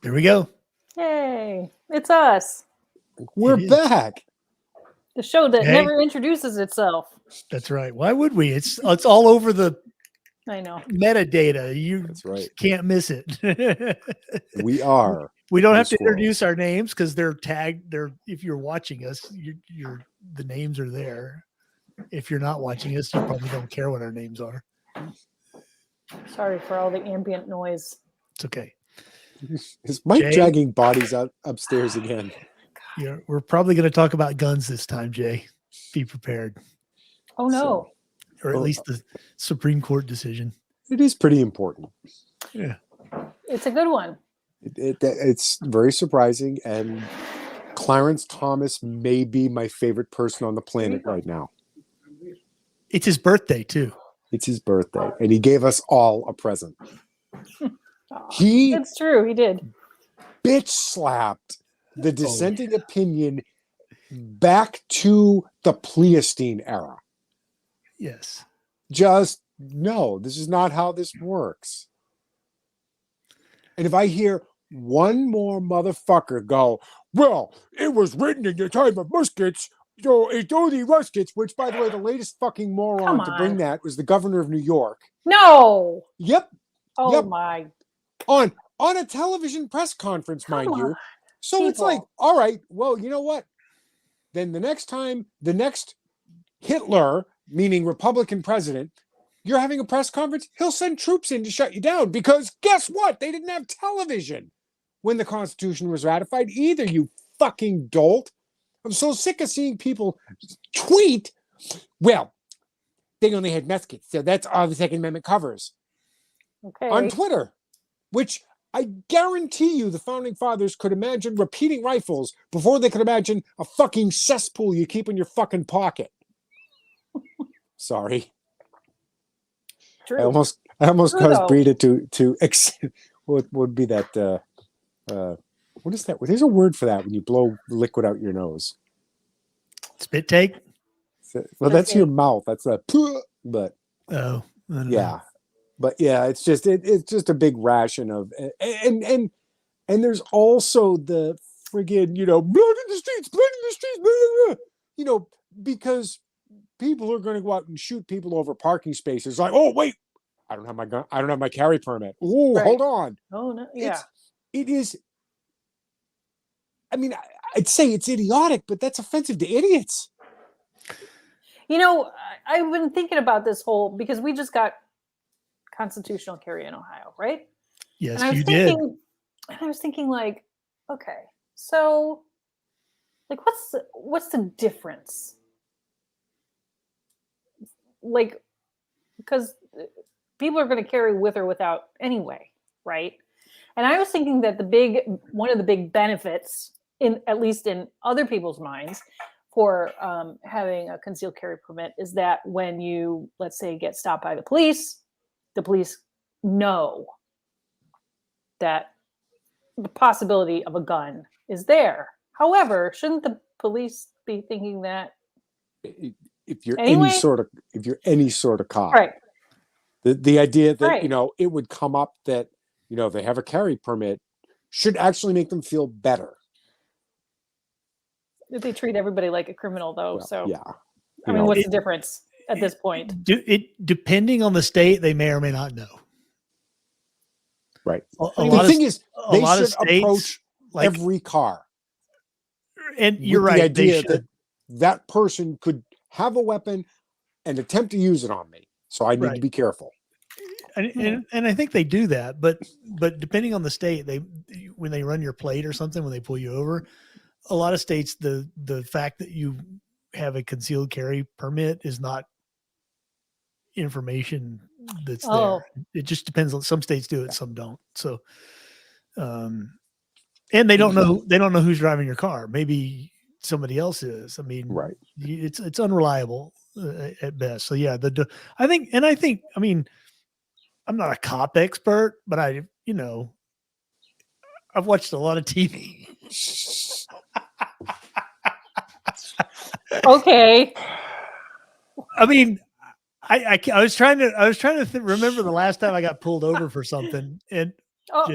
Here we go. Yay. It's us. We're It is. back. The show that Hey. never introduces itself. That's right. Why would we? It's all over the I know. metadata. You That's right. can't miss it. We are. We don't the have to squirrels. introduce our names because they're tagged. If you're watching us, the names are there. If you're not watching us, you probably don't care what our names are. Sorry for all the ambient noise. It's okay. Is Mike Jay? dragging bodies out upstairs again? Yeah, we're probably going to talk about guns this time, Jay. Be prepared, Oh no. or at least the Supreme Court decision. It is pretty important. Yeah. It's a good one. It's very surprising, and Clarence Thomas may be my favorite person on the planet right now. It's his birthday too. It's his birthday, and he gave us all a present. Aw, He it's true. He did. bitch slapped the dissenting opinion back to the Pleistocene era. Yes. Just no, this is not how this works. And if I hear one more motherfucker go, well, it was written in the time of muskets, so it's only muskets, which, by the way, the latest fucking moron Come to bring on. that was the governor of New York. No. Yep. Oh Yep. my. On a television press conference, mind Come you. on, So it's like, people. all right, well, you know what? Then the next time, the next Hitler, meaning Republican president, you're having a press conference, he'll send troops in to shut you down because guess what? They didn't have television when the Constitution was ratified either, you fucking dolt. I'm so sick of seeing people tweet, well, they only had muskets, so that's all the Second Amendment covers Okay. on Twitter, which I guarantee you the founding fathers could imagine repeating rifles before they could imagine a fucking cesspool you keep in your fucking pocket. Sorry. True. I almost True, caused though. Brita to what would be that what is that? There's a word for that when you blow liquid out your nose. Spit take. Well, that's your mouth. That's a but Oh, I don't know. yeah. But yeah, it's just a big ration of and there's also the friggin', blood in the streets, blah, blah, blah, because people are going to go out and shoot people over parking spaces. Like, oh wait, I don't have my gun, I don't have my carry permit. Oh, Right. hold on. Oh no. Yeah. It is. I mean, I'd say it's idiotic, but that's offensive to idiots. I've been thinking about this whole because we just got constitutional carry in Ohio, right? Yes, And I was you did. thinking, like, okay, so, like, what's the difference? Like, because people are going to carry with or without anyway, right? And I was thinking that one of the big benefits, at least in other people's minds, for having a concealed carry permit is that when you, let's say, get stopped by the police know that the possibility of a gun is there. However, shouldn't the police be thinking that If you're anyway? any sort of cop, Right. The idea that Right. it would come up that they have a carry permit should actually make them feel better. They treat everybody like a criminal, though. Well, So, yeah, I mean, what's the difference at this point? Depending on the state, they may or may not know. right. A The lot thing of, is, a they lot of should states, approach like, every car. and you're with right. The idea they should. that person could have a weapon and attempt to use it on me, so I need to be careful. And I think they do that, but depending on the state, when they run your plate or something, when they pull you over, a lot of states, the fact that you have a concealed carry permit is not information that's there. It just depends on, some states do it, some don't. So, and they don't know who's driving your car. Maybe somebody else is. I mean, right. It's unreliable at best. So yeah, I think, I mean, I'm not a cop expert, but I've watched a lot of TV. Okay. I mean, I was trying to remember the last time I got pulled over for something, and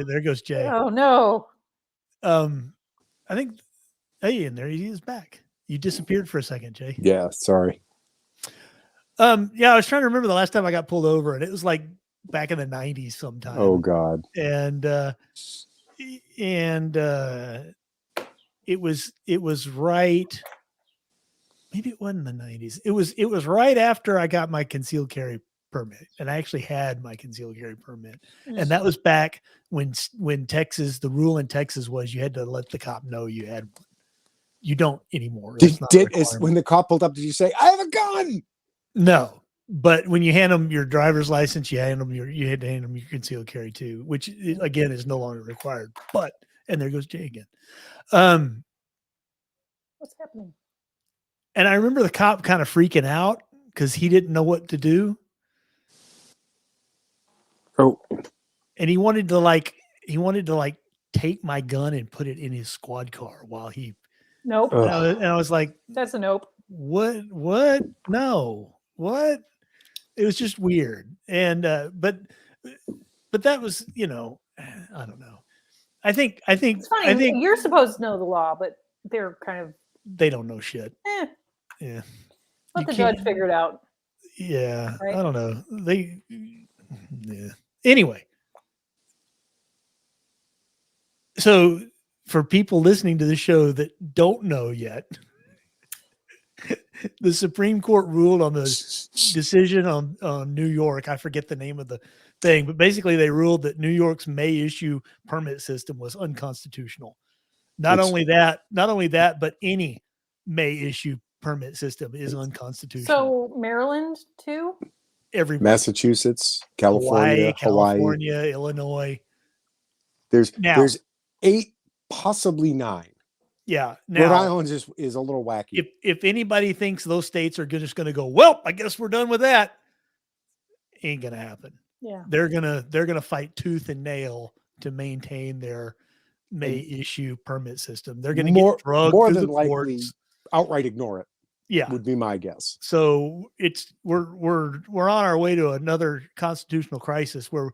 there goes Jay. Oh no. I think, hey, and there he is back. You disappeared for a second, Jay. Yeah, sorry. Yeah, I was trying to remember the last time I got pulled over, and it was like back in the 90s sometime. Oh God. And it was right. Maybe it wasn't the 90s. It was right after I got my concealed carry permit, and I actually had my concealed carry permit, and that was back when Texas, the rule in Texas was you had to let the cop know you had one. You don't anymore. That's not a requirement. When the cop pulled up, did you say, "I have a gun"? No, but when you hand them your driver's license, you had to hand them your concealed carry too, which again is no longer required. But and there goes Jay again. What's happening? And I remember the cop kind of freaking out because he didn't know what to do. Oh, And he wanted to take my gun and put it in his squad car while he. Nope. And I was like, that's a nope. What? No. What? It was just weird. And but that was, I don't know. I think It's funny. You're supposed to know the law, but they're kind of, they don't know shit. Yeah. You Let the judge figure it out. Yeah. Right? I don't know. Yeah. Anyway. So for people listening to the show that don't know yet, the Supreme Court ruled on the decision on New York. I forget the name of the thing, but basically they ruled that New York's May issue permit system was unconstitutional. Not only that, but any May issue permit system is unconstitutional. So Maryland too? Everywhere. Massachusetts, California, Hawaii, Illinois. There's 8, possibly 9. Yeah. Now, Rhode Island is a little wacky. If anybody thinks those states are just going to go, well, I guess we're done with that, ain't going to happen. Yeah. They're gonna fight tooth and nail to maintain their May issue permit system. They're going to get drugged more through than the likely courts. Outright ignore it. Yeah, would be my guess. So we're on our way to another constitutional crisis where,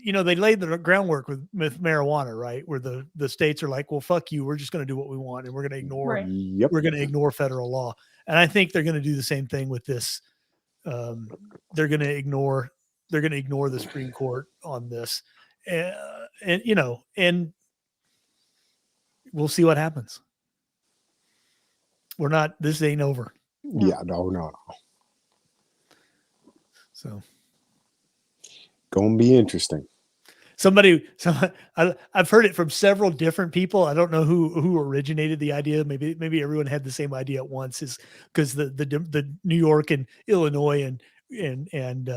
they laid the groundwork with marijuana, right? Where the states are like, well, fuck you. We're just going to do what we want. And we're going to ignore, we're going to ignore federal law. And I think they're going to do the same thing with this. They're going to ignore the Supreme Court on this. And we'll see what happens. This ain't over. Yeah, no. So gonna be interesting. I've heard it from several different people. I don't know who originated the idea. Maybe everyone had the same idea at once, is because the New York and Illinois and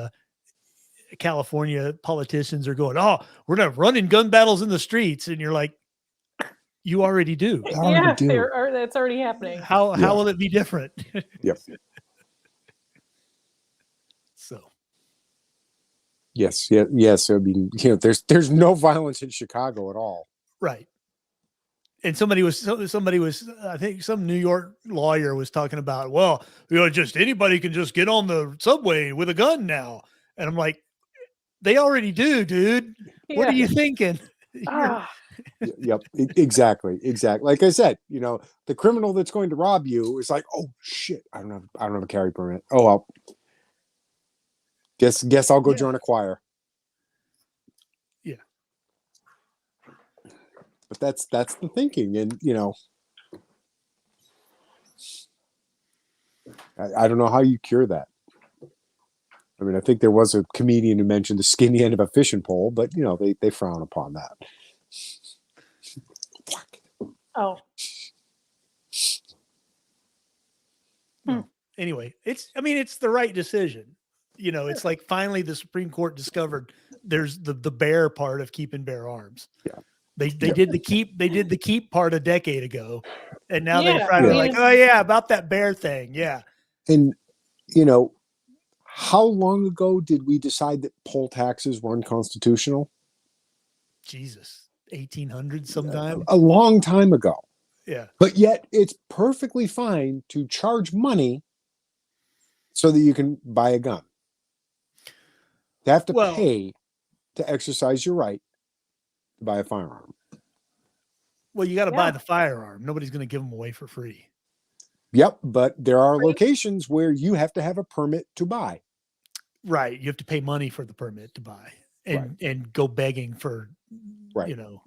California politicians are going, oh, we're gonna have running gun battles in the streets, and you're like, you already do. That's already happening. How will it be different? Yep. So. Yes. I mean, there's no violence in Chicago at all. Right. And somebody was, I think some New York lawyer was talking about, well, just anybody can just get on the subway with a gun now. And I'm like, they already do, dude. Yeah. What are you thinking? Yep. Exactly. Like I said, the criminal that's going to rob you is like, oh shit, I don't have a carry permit. Oh, well, guess I'll go join a choir. Yeah. But that's the thinking. And, I don't know how you cure that. I mean, I think there was a comedian who mentioned the skinny end of a fishing pole, but they frown upon that. Oh. Anyway, it's the right decision. It's like finally the Supreme Court discovered there's the bear part of keeping bear arms. Yeah. They did the keep part a decade ago. And now they're trying to like, oh yeah, about that bear thing. Yeah. And how long ago did we decide that poll taxes were unconstitutional? Jesus, 1800 sometime. A long time ago. Yeah. But yet it's perfectly fine to charge money so that you can buy a gun. You have to pay to exercise your right to buy a firearm. Well, you got to Yeah. buy the firearm. Nobody's going to give them away for free. Yep, but there are Right. locations where you have to have a permit to buy. Right. You have to pay money for the permit to buy and go begging for, Right. you know,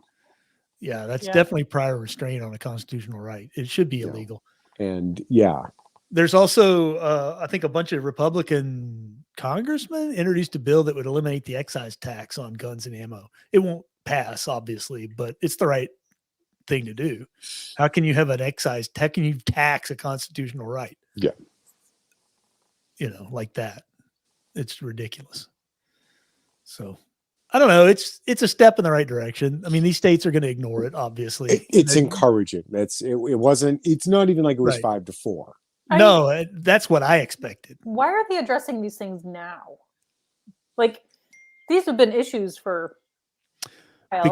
yeah, that's Yeah. definitely prior restraint on a constitutional right. It should be Yeah. illegal. And yeah, There's also, I think, a bunch of Republican congressmen introduced a bill that would eliminate the excise tax on guns and ammo. It won't pass, obviously, but it's the right thing to do. How can you have an excise? How can you tax a constitutional right? Yeah. You know, like that. It's ridiculous. So I don't know. It's a step in the right direction. I mean, these states are going to ignore it, obviously. it's encouraging. It wasn't. It's not even like it was Right. 5-4. No, that's what I expected. Why are they addressing these things now? Like, these have been issues for a while.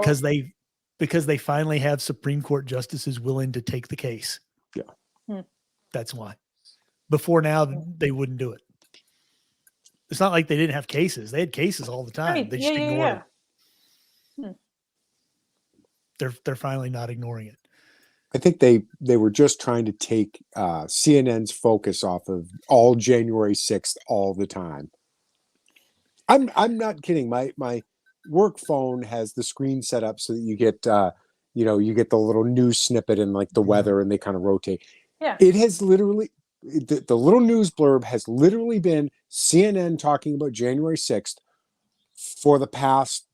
Because they finally have Supreme Court justices willing to take the case. Yeah. That's why. Before now, they wouldn't do it. It's not like they didn't have cases. They had cases all the time. Right. They just Yeah, ignored yeah. it. They're finally not ignoring it. I think they were just trying to take CNN's focus off of all January 6th all the time. I'm not kidding. My work phone has the screen set up so that you get you get the little news snippet and like the weather, and they kind of rotate. Yeah. It has literally the little news blurb has literally been CNN talking about January 6th for the past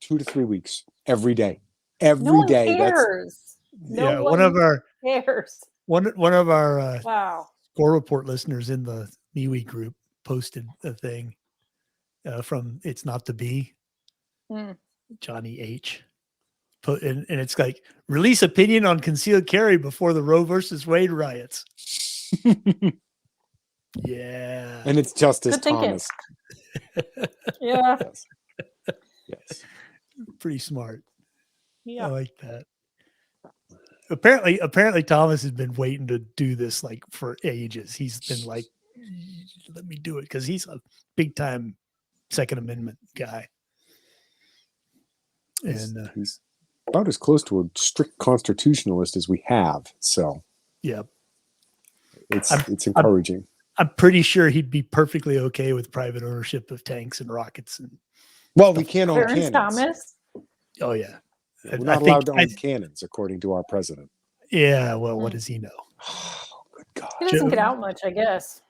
2 to 3 weeks every day. No one That's cares. No one of our cares. one of our Wow. Score Report listeners in the MeWe group posted a thing from It's Not to Be, Johnny H. Put and it's like, release opinion on concealed carry before the Roe versus Wade riots. Yeah. and it's Justice Good thinking. Thomas. Yeah. Yes. Pretty smart. Yeah. I like that. Apparently Thomas has been waiting to do this like for ages. He's been like, let me do it, because he's a big time Second Amendment guy. And He's about as close to a strict constitutionalist as we have. So yeah, it's encouraging. I'm pretty sure he'd be perfectly okay with private ownership of tanks and rockets. And Well, we can't own Clarence cannons. Thomas. oh yeah, We're not allowed to own cannons, according to our president. Yeah, well, what does he know? Oh, good God. He doesn't get out much, I guess.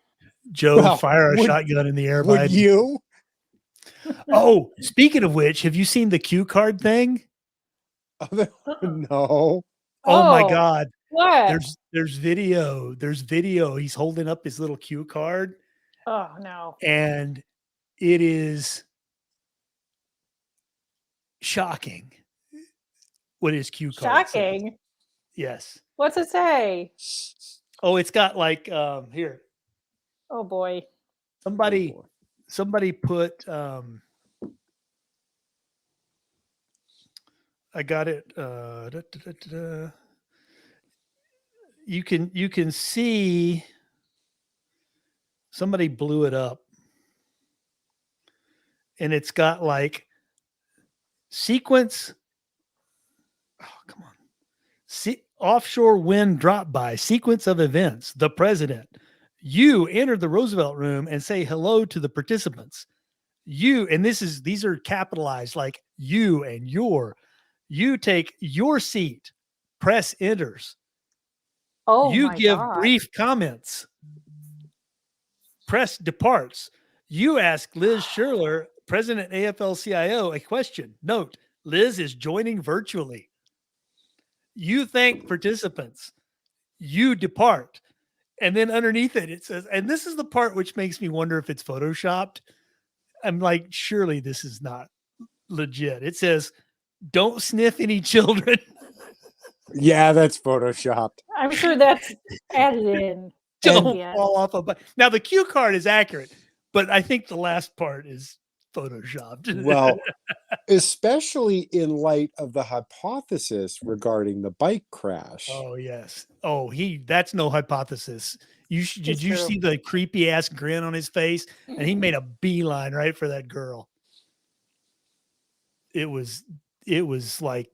Joe, Well, fire a shotgun in the air. Would you? Oh, speaking of which, have you seen the cue card thing? No. Oh my God. What? There's video. There's video. He's holding up his little cue card. Oh no. And it is shocking what his cue card says. Shocking. Yes. What's it say? Oh, it's got like here. Oh boy. Somebody put I got it. You can see somebody blew it up, and it's got like sequence. Oh, come on. Offshore wind drop by, sequence of events. The president. You enter the Roosevelt room and say hello to the participants. You, and these are capitalized, like you and your. You take your seat. Press enters. Oh, You my give God. brief comments. Press departs. You ask Liz Scherler, President AFL-CIO, a question. Note, Liz is joining virtually. You thank participants. You depart. And then underneath it says, and this is the part which makes me wonder if it's photoshopped. I'm like, surely this is not legit. It says, don't sniff any children. Yeah, that's photoshopped. I'm sure that's added in. Don't Yeah. fall off a bike. Now the cue card is accurate, but I think the last part is photoshopped. Well, especially in light of the hypothesis regarding the bike crash. Oh yes. Oh, that's no hypothesis. Did It's you true. see the creepy ass grin on his face? And he made a beeline right for that girl. It was like,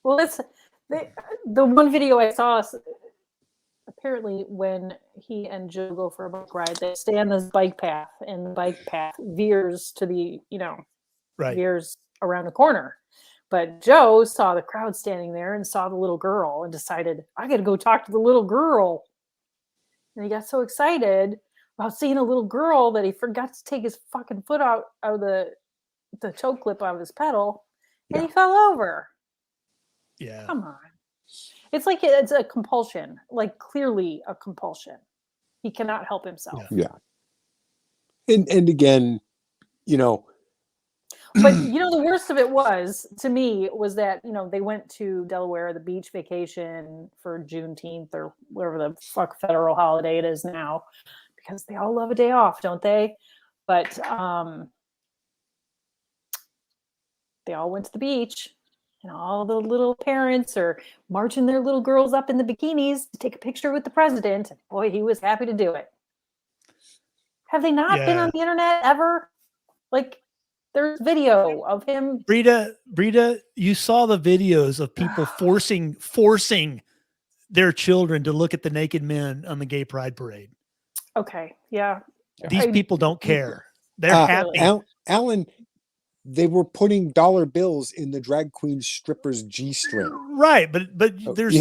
Well, The one video I saw, apparently when he and Joe go for a bike ride, they stay on this bike path, and the bike path veers to the, Right. veers around a corner. But Joe saw the crowd standing there and saw the little girl and decided, I got to go talk to the little girl. And he got so excited about seeing a little girl that he forgot to take his fucking foot out of the choke clip out of his pedal, and he fell over. Yeah. Come on. It's like it's a compulsion, like clearly a compulsion. He cannot help himself. Yeah. And again, But the worst of it was, to me, was that they went to Delaware, the beach vacation for Juneteenth or whatever the fuck federal holiday it is now, because they all love a day off, don't they? But they all went to the beach, and all the little parents are marching their little girls up in the bikinis to take a picture with the president. And boy, he was happy to do it. Have they not been on the internet ever? Like, there's video of him. Brita, you saw the videos of people forcing their children to look at the naked men on the gay pride parade. Okay, yeah. These people don't care. They're happy. Alan, they were putting dollar bills in the drag queen stripper's G-string. Right, but there's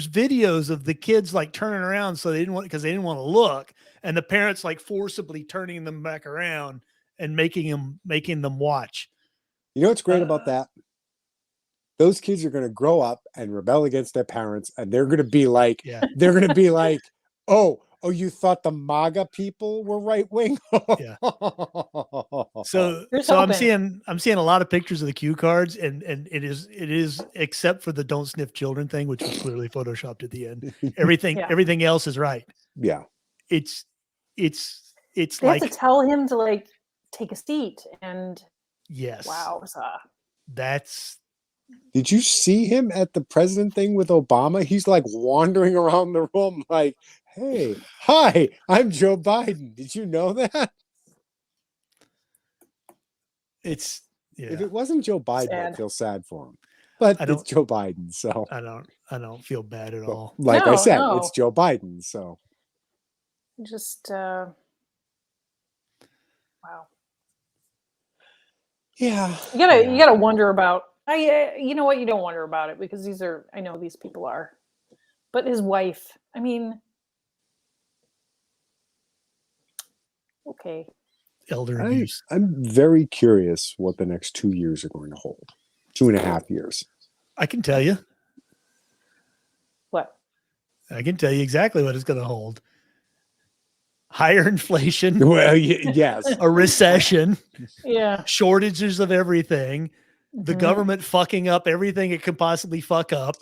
videos of the kids like turning around so they didn't want to look, and the parents like forcibly turning them back around and making them watch. You know what's great about that? Those kids are going to grow up and rebel against their parents, and they're going to be like, oh, you thought the MAGA people were right wing? Yeah. So I'm seeing a lot of pictures of the cue cards, and it is except for the don't sniff children thing, which was clearly photoshopped at the end. Everything else is right. Yeah. It's they like have to tell him to like take a seat, and yes. Wow. Did you see him at the president thing with Obama? He's like wandering around the room like, hey, hi, I'm Joe Biden. Did you know that? If it wasn't Joe Biden, I'd feel sad for him. But it's Joe Biden, so I don't feel bad at all. Like I said, it's Joe Biden, so just wow. Yeah. You gotta wonder about you know what, you don't wonder about it because I know these people are. But his wife, I mean, okay. Elder abuse. I'm very curious what the next 2 years are going to hold. 2.5 years. I can tell you. What? I can tell you exactly what it's going to hold. Higher inflation. Well, yes. A recession. Yeah. Shortages of everything. The government fucking up everything it could possibly fuck up.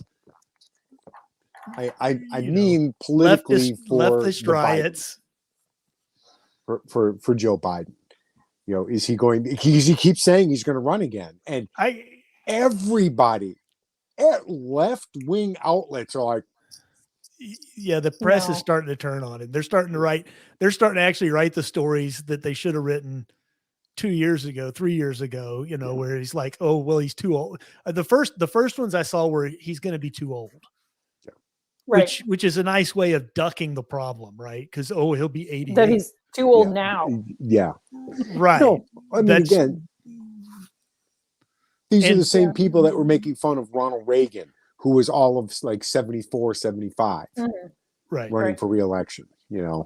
I mean politically leftist riots. For Joe Biden. Is he going? He keeps saying he's going to run again, and everybody at left-wing outlets are like, yeah, the press is starting to turn on him. They're starting to actually write the stories that they should have written 2 years ago, 3 years ago, where he's like, oh, well, he's too old. The first ones I saw were he's going to be too old. Yeah. Right. Which is a nice way of ducking the problem, right? Because, he'll be 80. That he's too old now. Yeah. Right. No, I mean, again, these are the same people that were making fun of Ronald Reagan, who was all of like 74, 75, right, running for re-election, Yeah.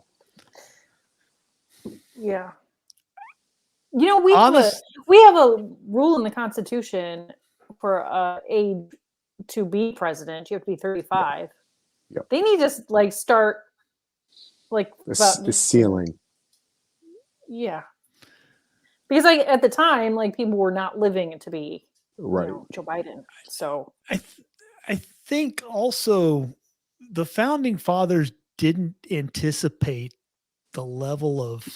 We have a rule in the Constitution for age to be president. You have to be 35. Yep. They need to like start like the ceiling. Yeah. Because at the time, like people were not living to be Joe Biden. So I think also the founding fathers didn't anticipate the level of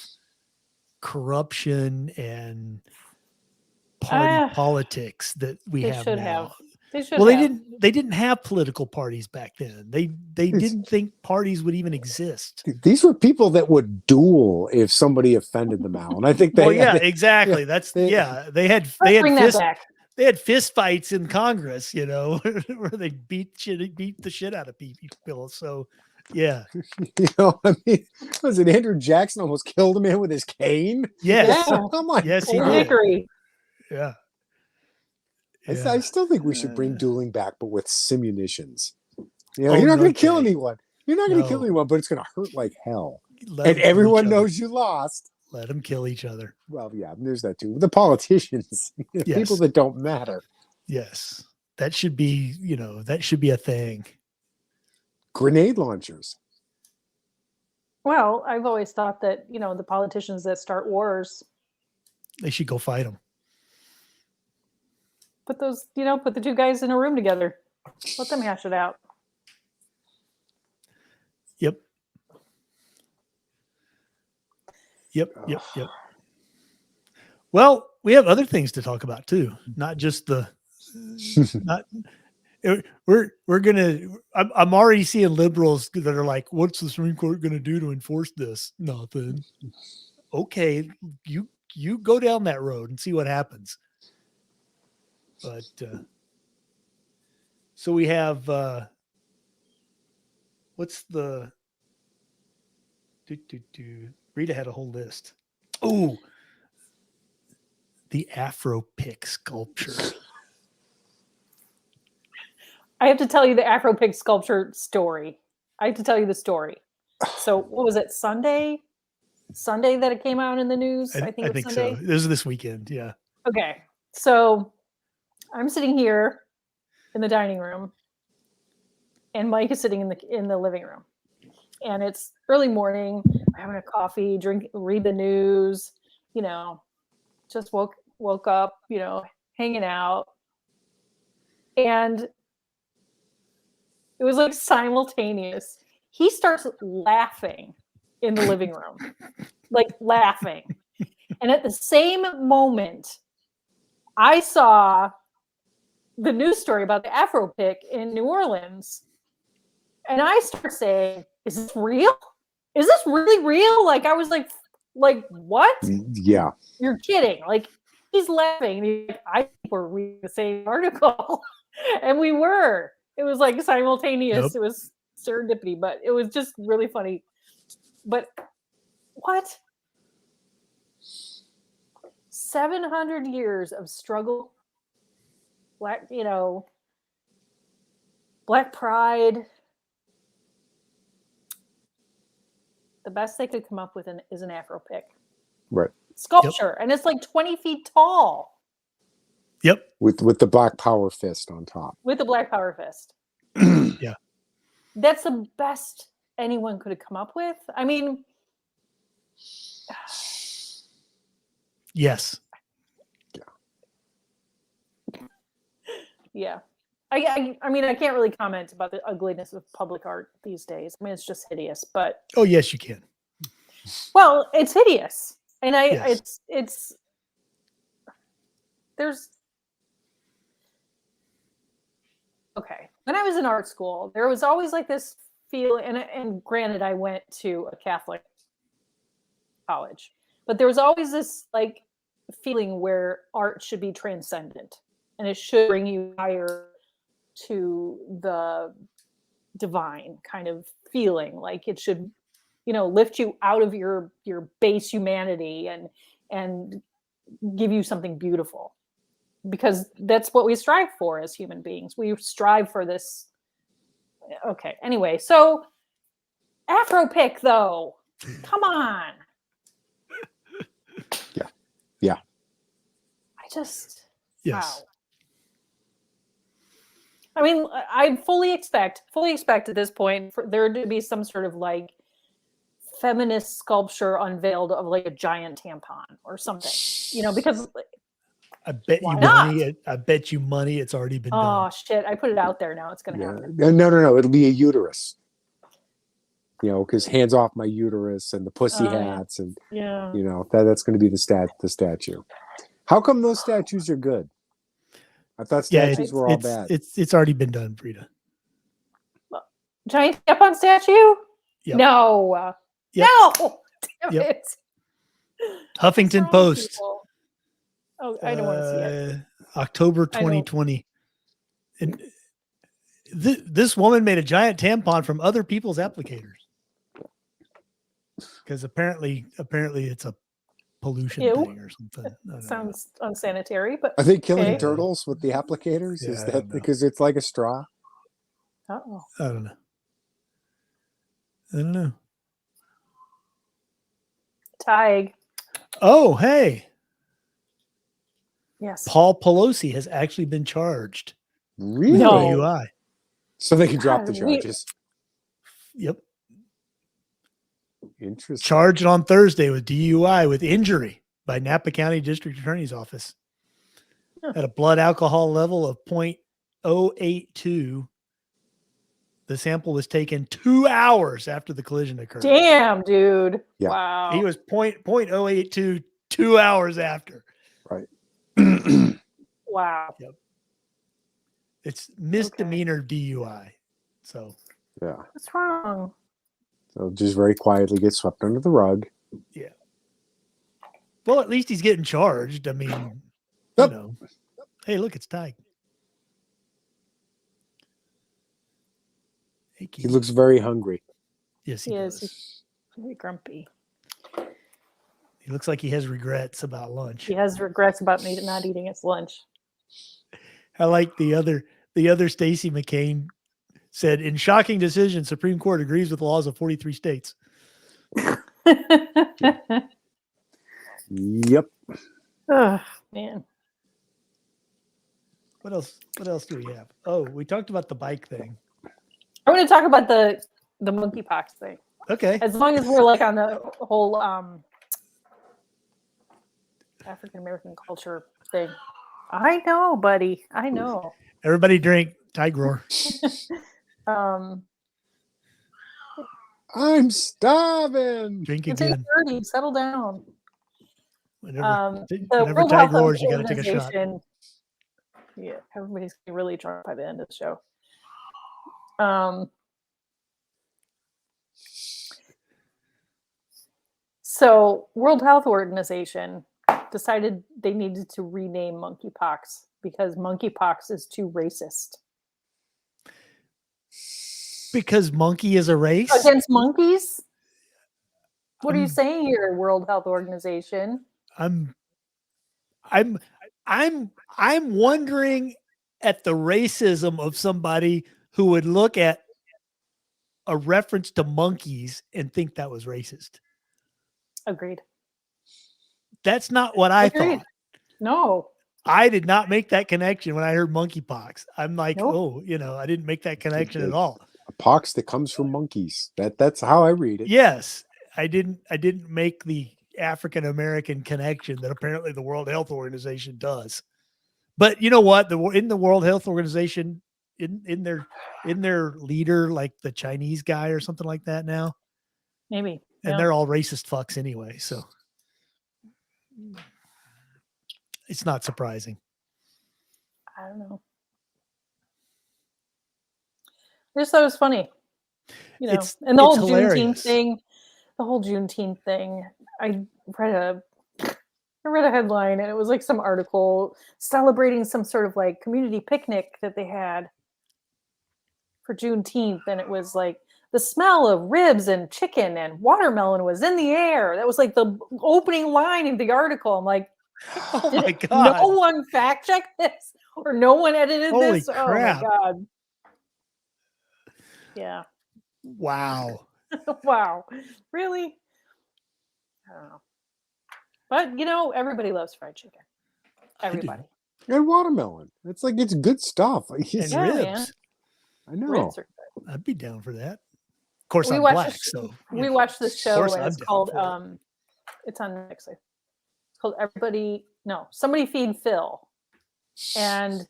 corruption and party politics that we have now. They didn't have political parties back then. They didn't think parties would even exist. These were people that would duel if somebody offended them, Al. And I think exactly. They had they had fist fights in Congress, you know, where they beat the shit out of people. So, yeah, You know, I mean, was it Andrew Jackson almost killed a man with his cane? yes, Yeah. Come on. yes, he Old did. Hickory. Yeah, I still think we should bring dueling back, but with simunitions. You know, Oh, you're not going to kill okay. anyone. You're not going to kill No. anyone, but it's going to hurt like hell. Let And 'em kill each everyone other. knows you lost. Let them kill each other. Well, yeah, there's that too. The politicians, the Yes. people that don't matter. Yes, that should be, you know, that should be a thing. Grenade launchers. Well, I've always thought that, you know, the politicians that start wars, They should go fight them. put the two guys in a room together. Let them hash it out. Yep. Well, we have other things to talk about too, not just the not we're gonna I'm already seeing liberals that are like, what's the Supreme Court gonna do to enforce this? Nothing. Okay, you go down that road and see what happens. But so we have what's the Rita had a whole list. Oh, the Afro pick sculpture. I have to tell you the Afro pig sculpture story. I have to tell you the story. So what was it? Sunday that it came out in the news? I think Sunday. so. This is this weekend. Yeah. Okay. So I'm sitting here in the dining room and Mike is sitting in the living room. And it's early morning, having a coffee, read the news, you know, just woke up, you know, hanging out. And it was like simultaneous. He starts laughing in the living room, like laughing. And at the same moment, I saw the news story about the Afro pick in New Orleans. And I start saying, is this real? Is this really real? Like, I was like, what? Yeah. You're kidding. Like, he's laughing. And he's like, I think we're reading the same article. And we were. It was like simultaneous. Yep. It was serendipity, but it was just really funny. But what? 700 years of struggle, black pride. The best they could come up with is an Afro pick. Right. Sculpture. Yep. And it's like 20 feet tall. Yep. With the black power fist on top. With the black power fist. Yeah. That's the best anyone could have come up with. I mean, yes. Yeah. I mean, I can't really comment about the ugliness of public art these days. I mean, it's just hideous, but. Oh, yes, you can. Well, it's hideous. And okay. When I was in art school, there was always like this feeling, and granted, I went to a Catholic college, but there was always this like feeling where art should be transcendent and it should bring you higher to the divine kind of feeling. Like it should, you know, lift you out of your base humanity and give you something beautiful, because that's what we strive for as human beings. We strive for this. Okay. Anyway, so Afro pick though, come on. Yeah. I just, yes. Wow. I mean, I fully expect at this point for there to be some sort of like feminist sculpture unveiled of like a giant tampon or something, you know, because I bet you money. I bet you money. It's already been done. Oh shit! I put it out there. Now it's going to happen. No. It'll be a uterus. You know, because hands off my uterus and the pussy hats and you know that's going to be the statue. How come those statues are good? I thought statues were all bad. It's already been done, Frida. Giant tampon statue? Yep. No. Yep. No. Damn it. Huffington Post. Oh, I don't want to see it. October I know. 2020. And this woman made a giant tampon from other people's applicators. Because apparently it's a pollution Ew. thing or something. I don't know. Sounds unsanitary, but Are they killing okay. turtles with the applicators? Yeah, Is I that don't know. because it's like a straw? Uh-oh. I don't know. Tig. Oh, hey. Yes. Paul Pelosi has actually been charged with Really? No. DUI. So they can drop the God, we- charges. Yep. Interesting. Charged on Thursday with DUI with injury by Napa County District Attorney's Office. Huh. At a blood alcohol level of 0.082. The sample was taken 2 hours after the collision occurred. Damn, dude. Yeah. Wow. He was 0.082 2 hours after. Right. Wow. It's misdemeanor DUI. So Yeah. What's wrong? So just very quietly get swept under the rug. well, at least he's getting charged. I mean, Yep. you know. Hey, look, it's Tig. Hey, He Keith. looks very hungry. Yes, he He is. does. Very grumpy. He looks like he has regrets about lunch. He has regrets about not eating his lunch. I like the other Stacey McCain said, in shocking decision, Supreme Court agrees with laws of 43 states. Yep. Oh, man. What else do we have? Oh, we talked about the bike thing. I want to talk about the monkeypox thing. Okay. As long as we're like on the whole African American culture thing. I know, buddy. I know. Everybody drink Tigor. I'm starving. Drink It's again. 8:30. Settle down. Whenever The whenever World Tig Health roars, you got to take a shot. Organization. Yeah, everybody's gonna be really drunk by the end of the show. So World Health Organization decided they needed to rename monkeypox because monkeypox is too racist. Because monkey is a race? Against monkeys? What are you I'm- saying here, World Health Organization? I'm wondering at the racism of somebody who would look at a reference to monkeys and think that was racist. Agreed. That's not what I Agreed. thought. No. I did not make that connection when I heard monkeypox. I'm like, Nope. oh, I didn't make that connection at all. A pox that comes from monkeys. That's how I read it. Yes, I didn't make the African American connection that apparently the World Health Organization does. But you know what? In the World Health Organization, in their leader, like the Chinese guy or something like that now, Maybe. and Yeah. they're all racist fucks anyway. So it's not surprising. I don't know. I just thought it was funny. It's- And the whole it's Juneteenth hilarious. thing. The whole Juneteenth thing. I read a headline and it was like some article celebrating some sort of like community picnic that they had for Juneteenth, and it was like the smell of ribs and chicken and watermelon was in the air. That was like the opening line of the article. I'm like, Oh did my god! no one fact checked this or no one edited Holy this? crap. Oh my god! Yeah. Wow. Wow. Really? I don't know. But everybody loves fried chicken. I do. Everybody. And watermelon. It's like it's good stuff. And Yeah, ribs. man. I know. Ribs are good. I'd be down for that. Of course, We I'm watched black, this- so We watched this show course and I'm it's down called for it. it's on Netflix. It's called Somebody Feed Phil. And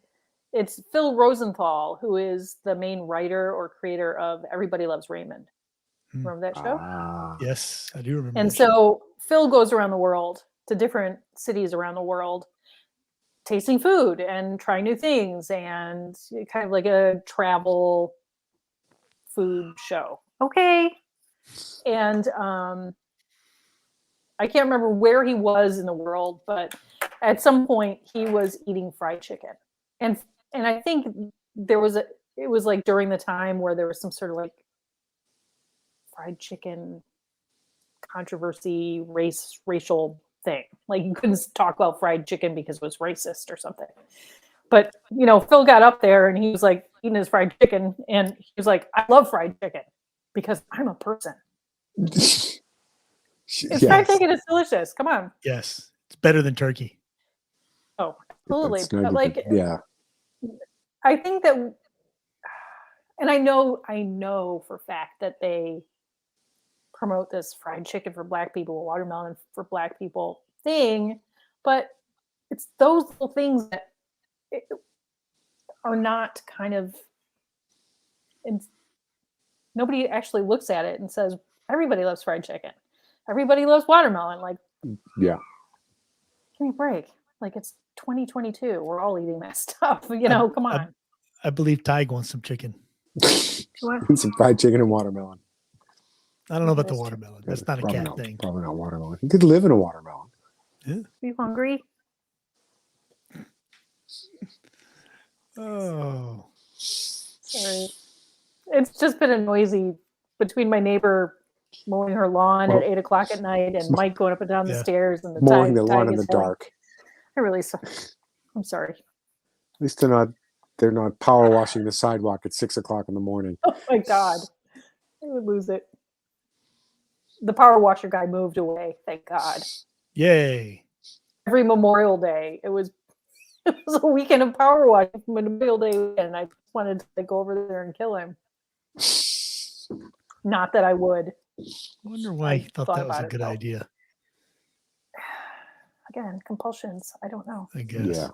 it's Phil Rosenthal, who is the main writer or creator of Everybody Loves Raymond. Remember that show? Ah. Yes, I do remember. And that show. so Phil goes around the world to different cities around the world, tasting food and trying new things, and kind of like a travel food show. Okay. And I can't remember where he was in the world, but at some point he was eating fried chicken, and I think it was like during the time where there was some sort of like fried chicken controversy, racial thing. Like you couldn't talk about fried chicken because it was racist or something. But Phil got up there and he was like eating his fried chicken, and he was like, "I love fried chicken because I'm a person." It's fried chicken is delicious. Come on. Yes, it's better than turkey. Oh, absolutely. It's not But like, even- yeah. I think that, and I know for a fact that they promote this fried chicken for Black people, watermelon for Black people thing, but it's those little things that are not kind of, and nobody actually looks at it and says, everybody loves fried chicken. Everybody loves watermelon. Like, Yeah. give me a break. Like, it's 2022. We're all eating that stuff. Come on. I believe Tig wants some chicken. And some fried chicken and watermelon. I don't know about the watermelon. That's not a Probably cat not, thing. Probably not watermelon. You could live in a watermelon. Yeah. Are you hungry? Oh. Sorry. It's just been a noisy between my neighbor mowing her lawn at 8 o'clock at night and Mike going up and down the stairs and the mowing the lawn in the dark. I'm sorry. At least they're not power washing the sidewalk at 6 o'clock in the morning. Oh my God. I would lose it. The power washer guy moved away. Thank God. Yay. Every Memorial Day, it was a weekend of power washing from Memorial Day weekend, and I wanted to go over there and kill him. Not that I would. I wonder why he thought that was a good idea. Again, compulsions. I don't know. I guess.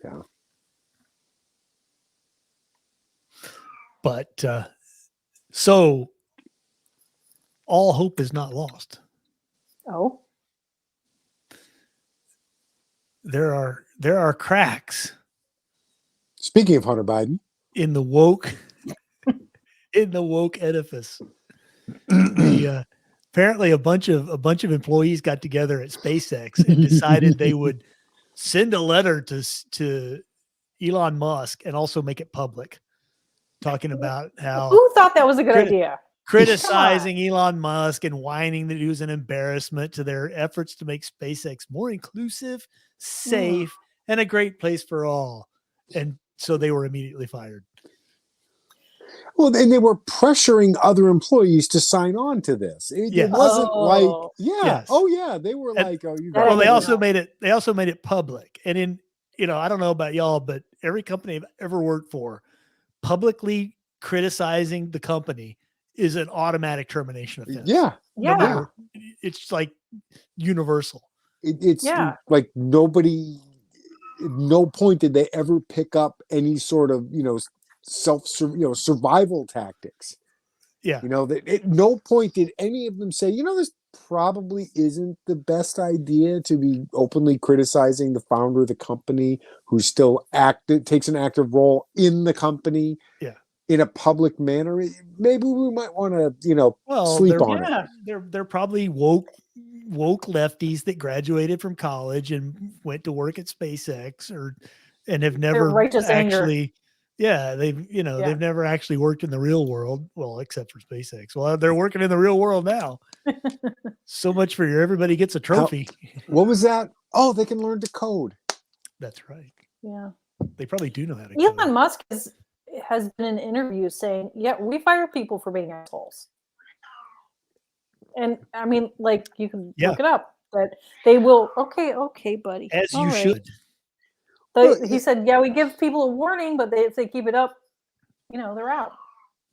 Yeah. But so all hope is not lost. Oh. There are cracks. Speaking of Hunter Biden, in the woke edifice. Apparently a bunch of employees got together at SpaceX and decided they would send a letter to Elon Musk and also make it public, talking about how who thought that was a good idea, criticizing Elon Musk and whining that he was an embarrassment to their efforts to make SpaceX more inclusive, safe, and a great place for all. And so they were immediately fired. Well, and they were pressuring other employees to sign on to this. It wasn't they were like, oh, you guys. Well, they also made it public. And I don't know about y'all, but every company I've ever worked for, publicly criticizing the company is an automatic termination offense. Yeah. It's like universal. It's like nobody, at no point did they ever pick up any sort of, survival tactics. Yeah. At no point did any of them say, this probably isn't the best idea to be openly criticizing the founder of the company who still takes an active role in the company in a public manner. Maybe we might want to, sleep on it. They're probably woke lefties that graduated from college and went to work at SpaceX and have never actually they've never actually worked in the real world. Well, except for SpaceX. Well, they're working in the real world now. So much for everybody gets a trophy. What was that? Oh, they can learn to code. That's right. Yeah. They probably do know how to Elon code. Musk has been in interviews saying, we fire people for being assholes. And I mean, like, you can look it up, that they will. Okay, buddy. As you should. He said, we give people a warning, but if they keep it up, they're out.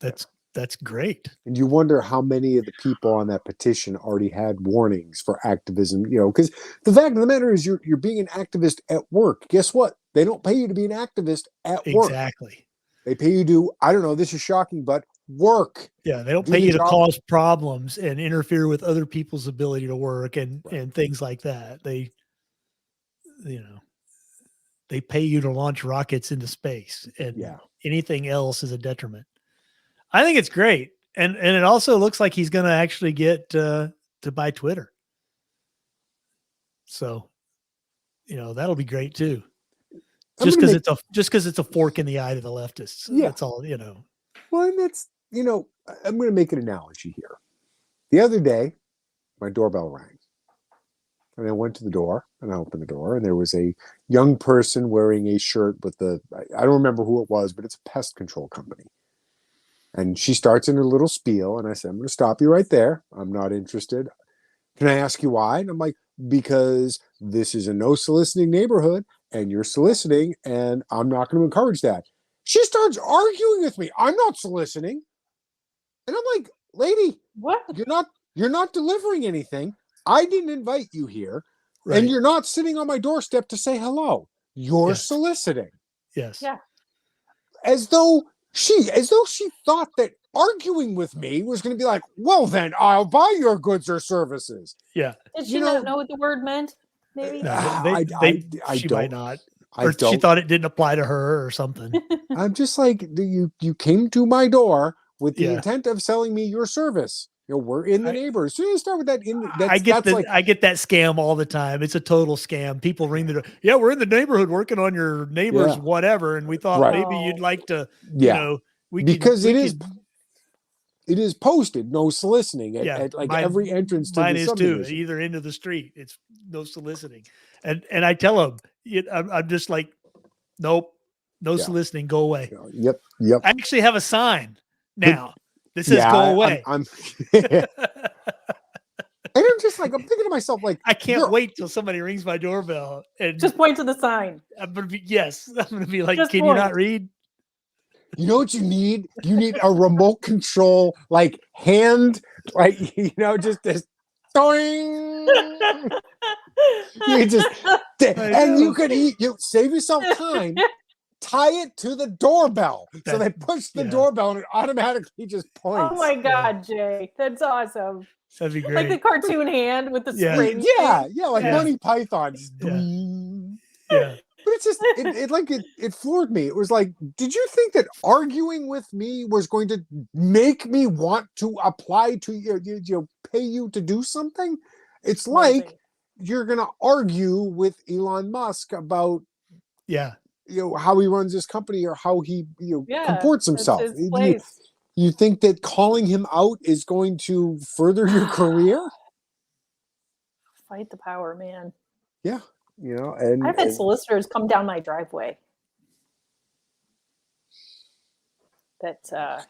That's great. And you wonder how many of the people on that petition already had warnings for activism, because the fact of the matter is you're being an activist at work. Guess what? They don't pay you to be an activist at work. Exactly. They pay you to, I don't know, this is shocking, but work. Yeah, they don't pay you to cause problems and interfere with other people's ability to work and things like that. They pay you to launch rockets into space, and anything else is a detriment. I think it's great. And it also looks like he's going to actually get to buy Twitter. So that'll be great too. I'm Just gonna because it's a fork in the eye to the leftists. Yeah. That's all. Well, and that's, I'm going to make an analogy here. The other day, my doorbell rang. And I went to the door and I opened the door, and there was a young person wearing a shirt with I don't remember who it was, but it's a pest control company. And she starts in her little spiel, and I said, I'm going to stop you right there. I'm not interested. Can I ask you why? And I'm like, because this is a no soliciting neighborhood, and you're soliciting, and I'm not going to encourage that. She starts arguing with me. I'm not soliciting. And I'm like, lady, What? you're not delivering anything. I didn't invite you here. Right. And you're not sitting on my doorstep to say hello. You're soliciting. Yes. Yeah. As though she thought that arguing with me was going to be like, well, then I'll buy your goods or services. Yeah. Did she not know what the word meant? Maybe. No, she might not. Or she thought it didn't apply to her or something. I'm just like, you came to my door with the intent of selling me your service. We're in the neighbors. So you start with that. I get that scam all the time. It's a total scam. People ring the door. Yeah, we're in the neighborhood working on your neighbor's whatever, and we thought maybe you'd like to. It is posted no soliciting at like every entrance to mine the is subdivision. too. Either end of the street, it's no soliciting, and I tell them, I'm just like, nope, no soliciting, go away. Yep. I actually have a sign now that says go away. I'm and I'm just like, I'm thinking to myself, like, I can't wait till somebody rings my doorbell and just point to the sign. I'm gonna be like, Just can point. you not read? You know what you need? You need a remote control, like hand, like, just this. Doing. You just, and you save yourself time. Tie it to the doorbell. So they push the doorbell and it automatically just points. Oh my God, Jay. That's awesome. That'd be great. Like the cartoon hand with the spring. Yeah, like Monty Python. Yeah. But it's just it floored me. It was like, did you think that arguing with me was going to make me want to apply to pay you to do something? It's like you're gonna argue with Elon Musk about how he runs his company or how he comports himself. You think that calling him out is going to further your career? Fight the power, man. Yeah. And I've had solicitors come down my driveway. It's I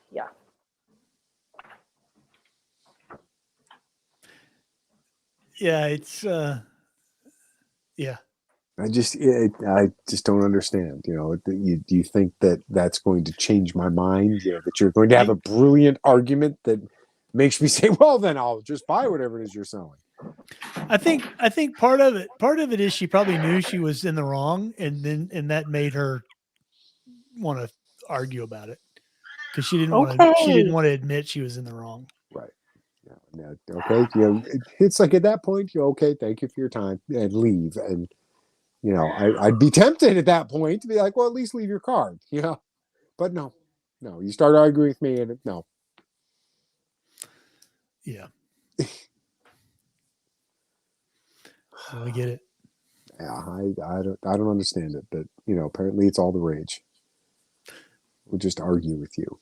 just don't understand. Do you think that that's going to change my mind? That you're going to have a brilliant argument that makes me say, well, then I'll just buy whatever it is you're selling. I think part of it is she probably knew she was in the wrong, and that made her want to argue about it because she didn't want to admit she was in the wrong. Right. Yeah. Okay. It's like at that point, okay, thank you for your time, and leave. And I'd be tempted at that point to be like, well, at least leave your card. But no, you start arguing with me, and no. Yeah. I get it. Yeah, I don't understand it, but apparently it's all the rage. We'll just argue with you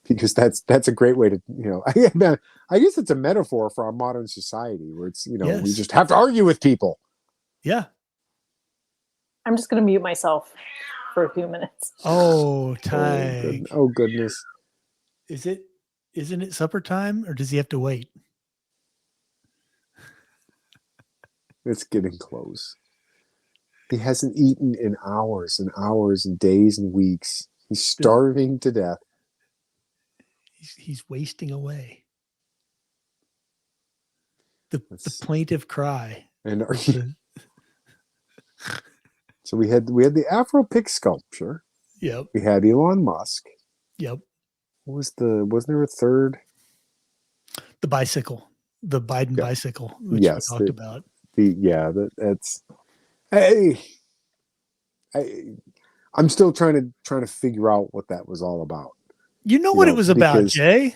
because that's a great way to I guess it's a metaphor for our modern society where it's we just have to argue with people. Yeah. I'm just gonna mute myself for a few minutes. Oh, time. Oh goodness. Isn't it supper time, or does he have to wait? It's getting close. He hasn't eaten in hours and hours and days and weeks. He's starving to death. He's wasting away. The plaintive cry. And so we had the Afro Pig sculpture. Yep. We had Elon Musk. Yep. Wasn't there a third? The bicycle. The Biden bicycle, which we talked about. That's I'm still trying to figure out what that was all about. You know what it was about, Jay?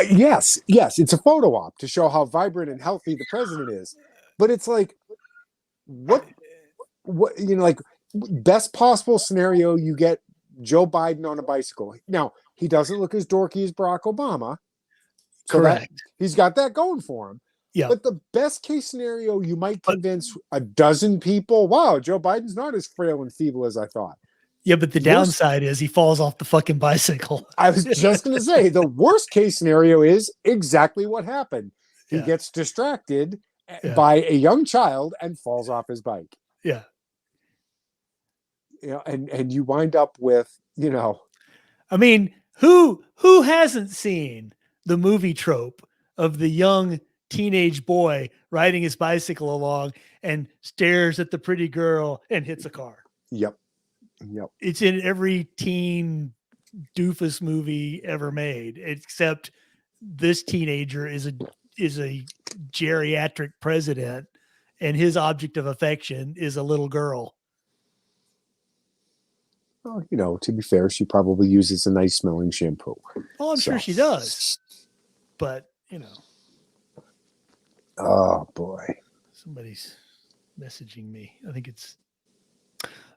Yes, it's a photo op to show how vibrant and healthy the president is. But it's like, what like best possible scenario, you get Joe Biden on a bicycle. Now, he doesn't look as dorky as Barack Obama. So Correct. he's got that going for him. Yeah. But the best case scenario, you might convince a dozen people, wow, Joe Biden's not as frail and feeble as I thought. Yeah, but the downside is he falls off the fucking bicycle. I was just going to say, the worst case scenario is exactly what happened. He gets distracted by a young child and falls off his bike. Yeah. And you wind up with, I mean, who hasn't seen the movie trope of the young teenage boy riding his bicycle along and stares at the pretty girl and hits a car? Yep. It's in every teen doofus movie ever made, except this teenager is a geriatric president, and his object of affection is a little girl. Well, to be fair, she probably uses a nice smelling shampoo. Oh, I'm sure she does. But, Oh, boy. Somebody's messaging me. I think it's,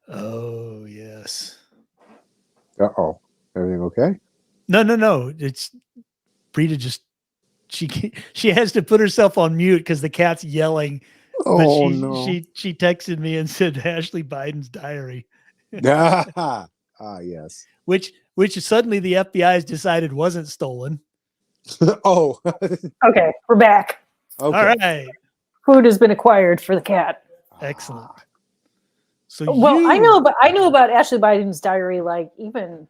oh, yes. Uh-oh. Everything okay? No. It's Brita just, she has to put herself on mute because the cat's yelling. Oh, no. She texted me and said Ashley Biden's diary. Yes. Which suddenly the FBI has decided wasn't stolen. Oh. Okay, we're back. Okay. All right. Food has been acquired for the cat. Excellent. So I know about Ashley Biden's diary like even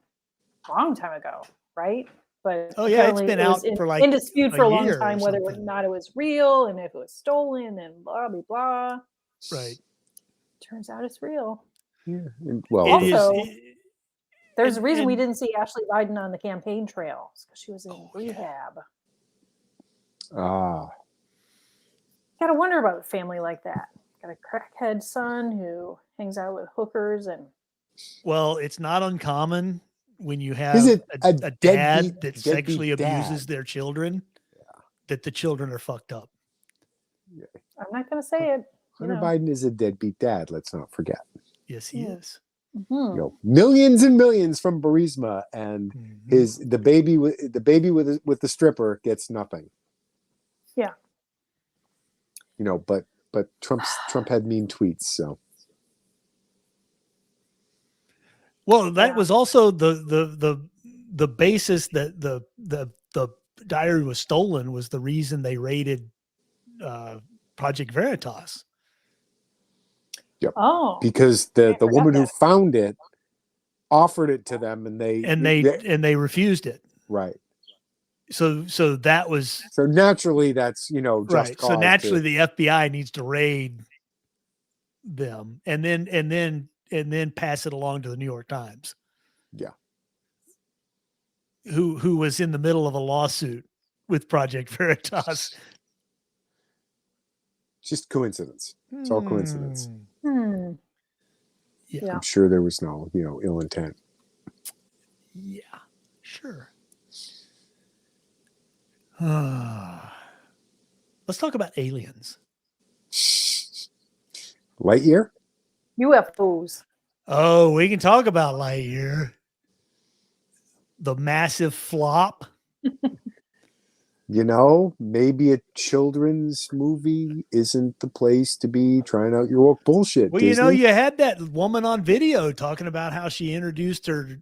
a long time ago, right? But it's been out for like in dispute for a long year time or whether or something. not it was real and if it was stolen and blah blah blah. Right. Turns out it's real. Yeah. Well, also, there's a reason we didn't see Ashley Biden on the campaign trail because she was in rehab. Ah. Gotta wonder about a family like that. Got a crackhead son who hangs out with hookers and. Well, it's not uncommon when you have a dad that sexually abuses their children, that the children are fucked up. I'm not going to say it. Hunter Biden is a deadbeat dad. Let's not forget. Yes, he is. Mm-hmm. Millions and millions from Burisma, and the baby with the stripper gets nothing. Yeah. But Trump had mean tweets, so. Well, that was also the basis that the diary was stolen was the reason they raided Project Veritas. Yep. Oh. Because the woman who found it offered it to them, and they refused it. Right. So that was naturally that's just right. So naturally the FBI needs to raid them and then pass it along to the New York Times. Yeah. Who was in the middle of a lawsuit with Project Veritas. Just coincidence. It's all coincidence. Yeah. I'm sure there was no, ill intent. Yeah, sure. Let's talk about aliens. Lightyear? UFOs. Oh, we can talk about Lightyear. The massive flop. Maybe a children's movie isn't the place to be trying out your woke bullshit. Well, Disney. you had that woman on video talking about how she introduced her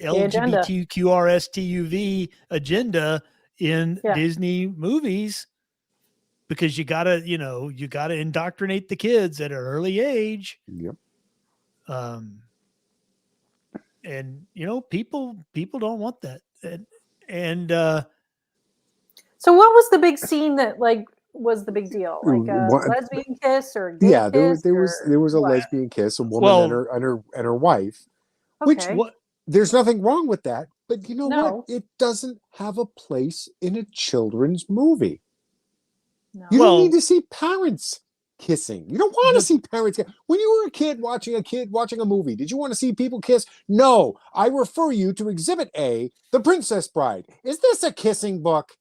LGBTQRSTUV agenda in Disney movies because you gotta indoctrinate the kids at an early age. Yep. And people don't want that. And so what was the big scene that was the big deal? Like a lesbian kiss or a gay kiss? There was a lesbian kiss, a woman and her wife. Okay. Which there's nothing wrong with that, but what? It doesn't have a place in a children's movie. No. You don't need to see parents kissing. You don't want to see parents kiss. When you were a kid watching a movie, did you want to see people kiss? No. I refer you to Exhibit A, The Princess Bride. Is this a kissing book?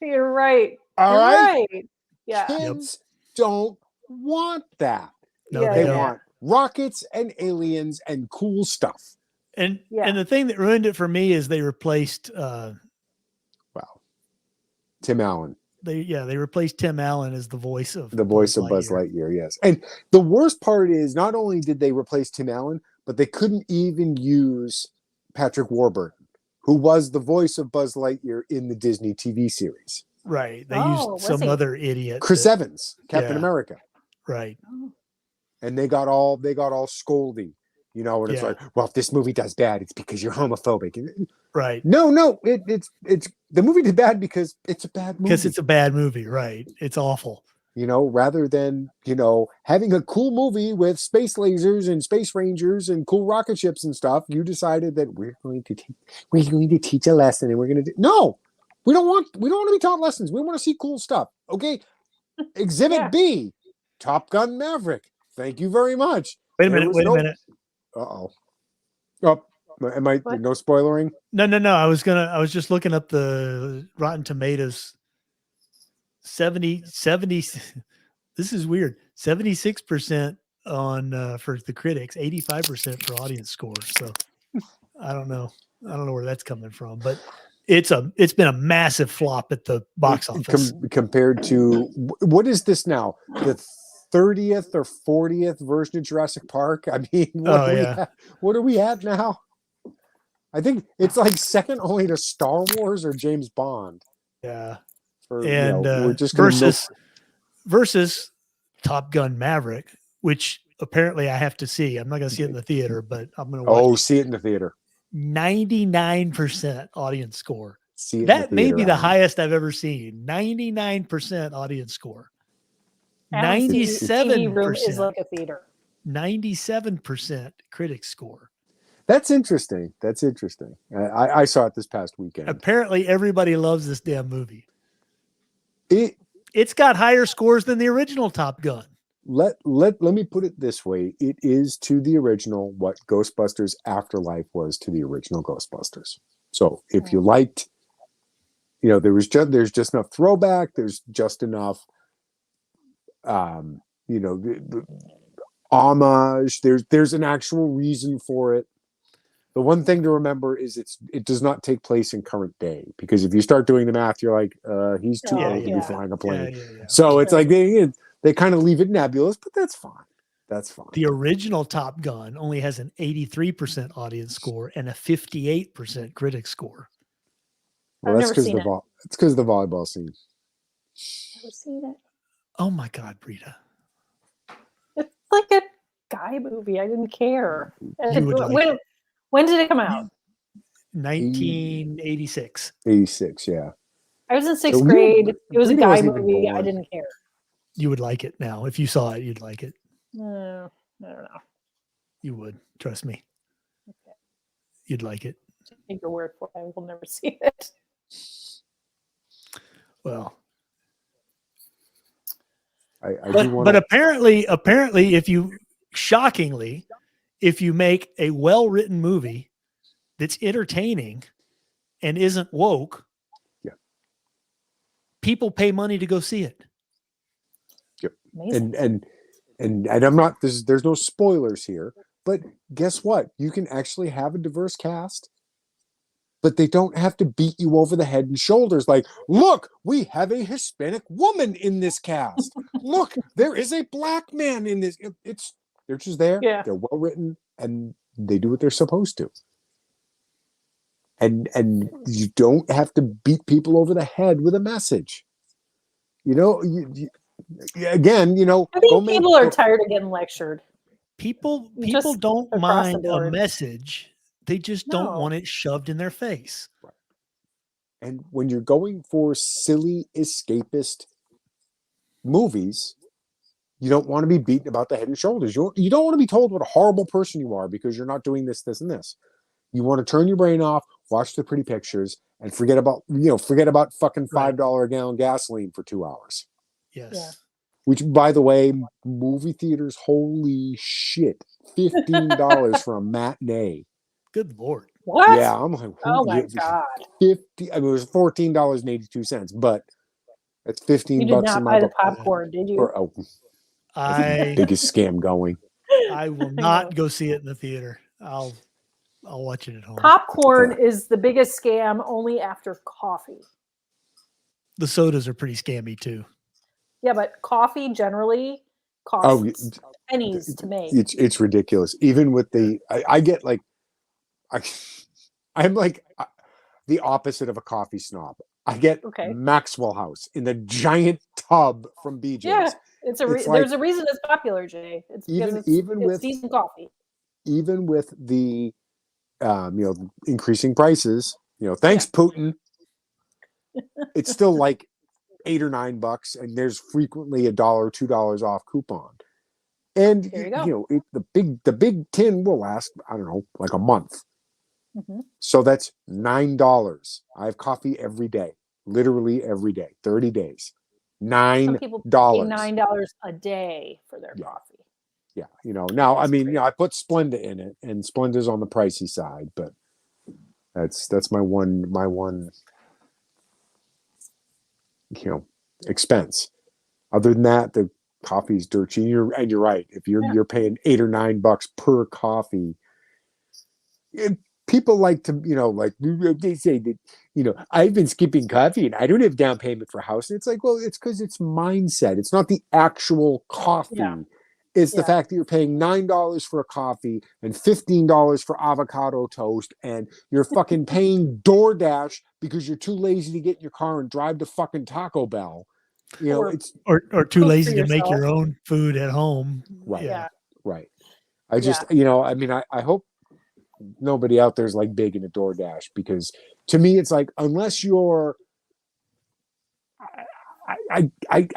You're right. All right. Yeah. Kids don't want that. No, Yeah, they They don't. want rockets and aliens and cool stuff. And Yeah. and the thing that ruined it for me is they replaced Wow. Tim Allen, they replaced Tim Allen as the voice of the voice of Buzz Lightyear, yes. And the worst part is not only did they replace Tim Allen, but they couldn't even use Patrick Warburton, who was the voice of Buzz Lightyear in the Disney TV series. Right. They Oh, used was some he? other idiot. Chris that- Evans, Captain yeah. America. Right. Oh. And they got all scoldy, and it's Yeah. like, well, if this movie does bad, it's because you're homophobic. Right. No, it's the movie did bad because it's a bad movie. Because it's a bad movie. Right. It's awful. Rather than, having a cool movie with space lasers and space rangers and cool rocket ships and stuff, you decided that we're going to teach a lesson and we're going to no, we don't want to be taught lessons. We want to see cool stuff. Okay. Exhibit Yeah. B, Top Gun Maverick. Thank you very much. Wait a There minute. was Wait no- a minute. Uh-oh. Oh, am I What? no spoilering? No. I was just looking up the Rotten Tomatoes. 70. This is weird. 76% on for the critics, 85% for audience score. So I don't know where that's coming from, but it's been a massive flop at the box office. Compared to what is this now? The 30th or 40th version of Jurassic Park? I mean, what are we at now? I think it's like second only to Star Wars or James Bond. Yeah. And we're just versus Top Gun Maverick, which apparently I have to see. I'm not going to see it in the theater, but I'm going to watch see it in the theater. 99% audience score. See it That in the may theater, be the Alan. highest I've ever seen. 99% audience score. Alan's TV room is 97%. like a theater. 97% critic score. That's interesting. I saw it this past weekend. Apparently everybody loves this damn movie. It's got higher scores than the original Top Gun. Let me put it this way. It is to the original what Ghostbusters Afterlife was to the original Ghostbusters. So if you liked, there's just enough throwback. There's just enough, the homage. There's an actual reason for it. The one thing to remember is it does not take place in current day, because if you start doing the math, you're like, he's too old to be flying a plane. Yeah. So it's like they kind of leave it nebulous, but that's fine. That's fine. The original Top Gun only has an 83% audience score and a 58% critic score. Well, I've that's never because seen the it's because of the volleyball scene. Never seen it. Oh my God, Brita. It's like a guy movie. I didn't care. You would like it. When did it come out? 1986. 86, yeah. I was in sixth So grade. It was a Rita guy wasn't even movie. I born. didn't care. You would like it now. If you saw it, you'd like it. No, I don't know. You would. Trust me. Okay. You'd like it. Take your word for it. I will never see it. Well, I do want but apparently, shockingly, if you make a well-written movie that's entertaining and isn't woke, people pay money to go see it. Amazing. and I'm not there's no spoilers here, but guess what? You can actually have a diverse cast, but they don't have to beat you over the head and shoulders like, look, we have a Hispanic woman in this cast. Look, there is a black man in this. They're just there. Yeah. They're well written and they do what they're supposed to. And you don't have to beat people over the head with a message. Again, I think people are tired of getting lectured. People Just don't across mind the a board. message. They just don't No. want it shoved in their face. And when you're going for silly escapist movies, you don't want to be beaten about the head and shoulders. You don't want to be told what a horrible person you are because you're not doing this, this, and this. You want to turn your brain off, watch the pretty pictures, and forget about fucking $5 a gallon gasoline for 2 hours. Yes. Yeah. Which, by the way, movie theaters, holy shit, $15 for a matinee. Good Lord. What? Yeah, I'm like, Oh my God. 50. I mean, it was $14.82, but it's $15 You did in not my buy the book. popcorn, did you? I Biggest scam going. I will know. not go see it in the theater. I'll watch it at home. Popcorn is the biggest scam, only after coffee. The sodas are pretty scammy too. Yeah, but coffee generally Oh, costs pennies to make. it's ridiculous. Even with the, I get like, I'm like the opposite of a coffee snob. I get Okay. Maxwell House in the giant tub from BJ's. Yeah, it's It's like- there's a reason it's popular, Jay. It's because Even it's with- decent coffee. Even with the, increasing prices, thanks Putin. It's still like $8 or $9, and there's frequently $1 or $2 off coupon. And There you go. the big tin will last, I don't know, like a month. Mm-hmm. So that's $9. I have coffee every day, literally every day, 30 days. Some people pay $9 a day for their coffee. Yeah, now I mean, I put Splenda in it, and Splenda's on the pricey side, but that's my one expense. Other than that, the coffee's dirt cheap. And you're right. If you're paying $8 or $9 per coffee, people like to, like they say that, I've been skipping coffee and I don't have down payment for a house. And it's like, well, it's because it's mindset. It's not the actual coffee. Yeah. It's the fact that you're paying $9 for a coffee and $15 for avocado toast, and you're fucking paying DoorDash because you're too lazy to get in your car and drive to fucking Taco Bell. It's or too cook lazy for to make yourself. your own food at home. right. Yeah. Right. I just, I mean, I hope nobody out there's like big into DoorDash, because to me it's like, unless you're, I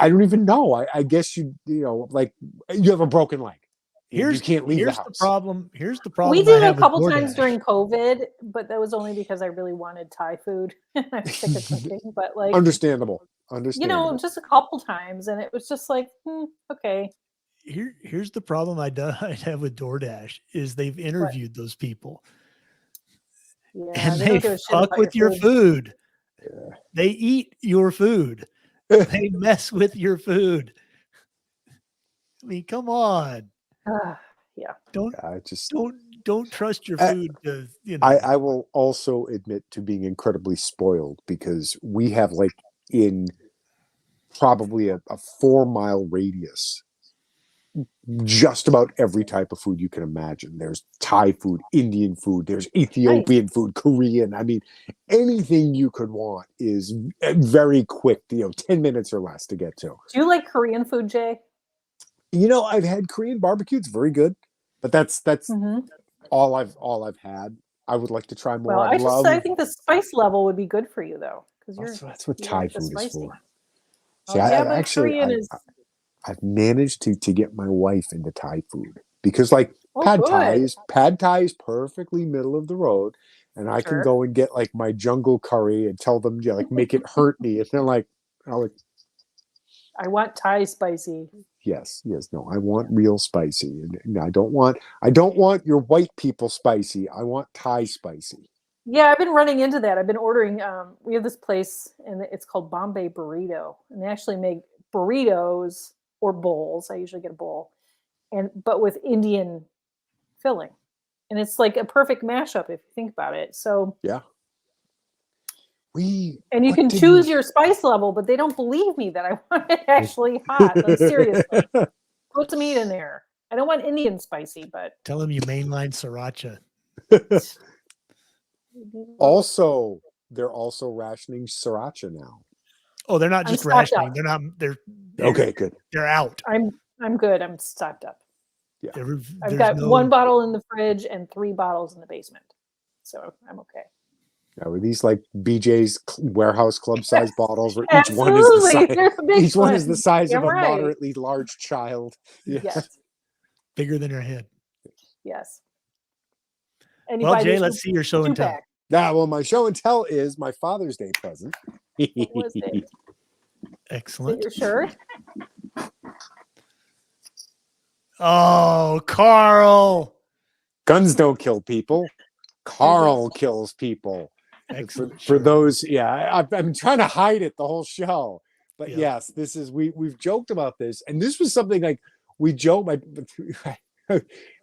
don't even know. I guess like you have a broken leg. You can't leave the house. Here's the problem. We did I it have a couple with times DoorDash. during COVID, but that was only because I really wanted Thai food. I was sick of cooking, but like, Understandable. just a couple times, and it was just like, okay. Here's the problem I have with DoorDash is they've interviewed those people. Yeah, And they they don't give a shit fuck about with your food. Yeah. They eat your food. They mess with your food. I mean, come on. Yeah. Don't trust your food to, I will also admit to being incredibly spoiled, because we have like in probably a 4-mile radius just about every type of food you can imagine. There's Thai food, Indian food, there's Ethiopian food, Korean. I mean, anything you could want is very quick, 10 minutes or less to get to. Do you like Korean food, Jay? I've had Korean barbecue. It's very good, but that's all I've had. I would like to try more. Well, I think the spice level would be good for you, though, because that's what Thai food is for. See, Korean is. I've managed to get my wife into Thai food, because like pad Thai is perfectly middle of the road, and I can go and get like my jungle curry and tell them, like, make it hurt me, and they're like, I want Thai spicy. Yes, no, I want real spicy, and I don't want your white people spicy. I want Thai spicy. Yeah, I've been running into that. I've been ordering. We have this place, and it's called Bombay Burrito, and they actually make burritos or bowls. I usually get a bowl, but with Indian filling, and it's like a perfect mashup if you think about it. So yeah, and you can choose your spice level, but they don't believe me that I want it actually hot. Like, seriously, put some meat in there. I don't want Indian spicy, but tell them you mainline sriracha. Also, they're also rationing sriracha now. Oh, they're not just rationing. They're not. They're okay. Good. They're out. I'm good. I'm stocked up. Yeah. I've got 1 bottle in the fridge and 3 bottles in the basement, so I'm okay. Now, are these like BJ's warehouse club size bottles, where each one is the size of a moderately large child? Yes. Bigger than your head. Yes. Well, Jay, let's see your show and tell. Well, my show and tell is my Father's Day present. What was it? Excellent. Is it your shirt? Oh, Carl. Guns don't kill people. Carl kills people. Excellent. For those, I'm trying to hide it the whole show. But yes, this is we've joked about this, and this was something like we joke.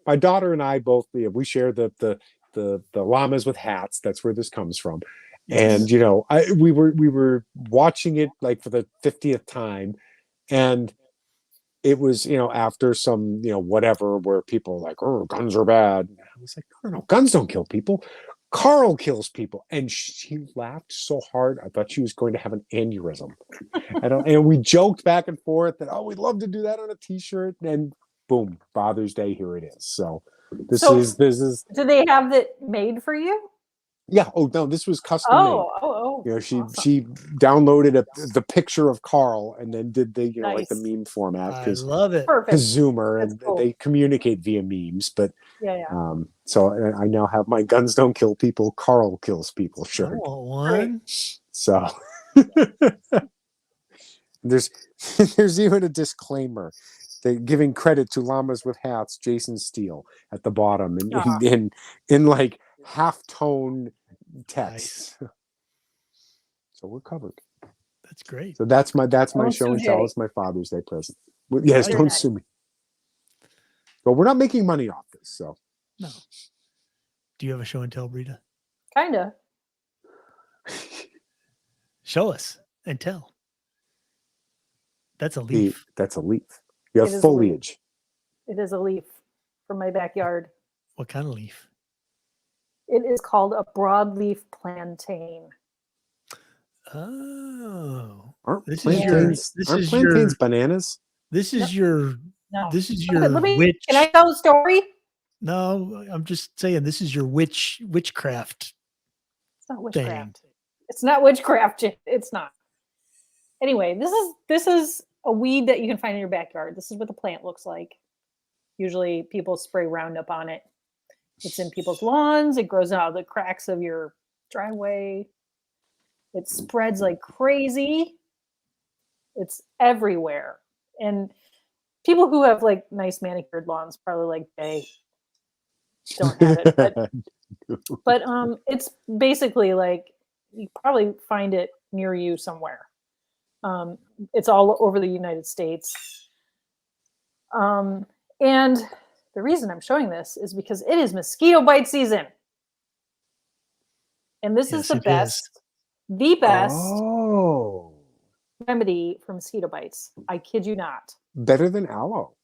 My daughter and I both, we share the llamas with hats. That's where this comes from. Yes. And you know, we were watching it like for the 50th time, and it was, you know, after some, you know, whatever, where people are like, oh, guns are bad. I was like, no, guns don't kill people. Carl kills people. And she laughed so hard, I thought she was going to have an aneurysm. And we joked back and forth that, oh, we'd love to do that on a t-shirt. And boom, Father's Day, here it is. So this is do they have it made for you? yeah. Oh no, this was custom made. Oh. You know, she Awesome. downloaded the picture of Carl and then did the, you know, like the Nice. meme format, I because love it. Perfect. Zoomer, That's and cool. they communicate via memes. But Yeah. so I now have my guns don't kill people, Carl kills people I shirt. want one. So there's even a disclaimer. They giving credit to llamas with hats, Jason Steele at the bottom, and in like half-tone text. Nice. So we're covered. That's great. So that's my Don't show sue and tell. Jay. It's my Father's Day present. Yes, Right. don't sue me. But we're not making money off this, so No. Do you have a show and tell, Brita? Kinda. Show us and tell. That's a leaf. that's a leaf. You It have is a leaf. foliage. It is a leaf from my backyard. What kind of leaf? It is called a broadleaf plantain. Oh. Aren't This plantains is your bananas? this is Nope. your No. this is Okay, your witch. Can I tell a story? No, I'm just saying this is your witchcraft It's not thing. witchcraft. It's not witchcraft. It's not. Anyway, this is a weed that you can find in your backyard. This is what the plant looks like. Usually people spray Roundup on it. It's in people's lawns. It grows out of the cracks of your driveway. It spreads like crazy. It's everywhere. And people who have like nice manicured lawns probably like they don't have it. But it's basically like you probably find it near you somewhere. It's all over the United States. And the reason I'm showing this is because it is mosquito bite season. And this is Yes, it is. the best Oh, remedy for mosquito bites. I kid you not. better than aloe.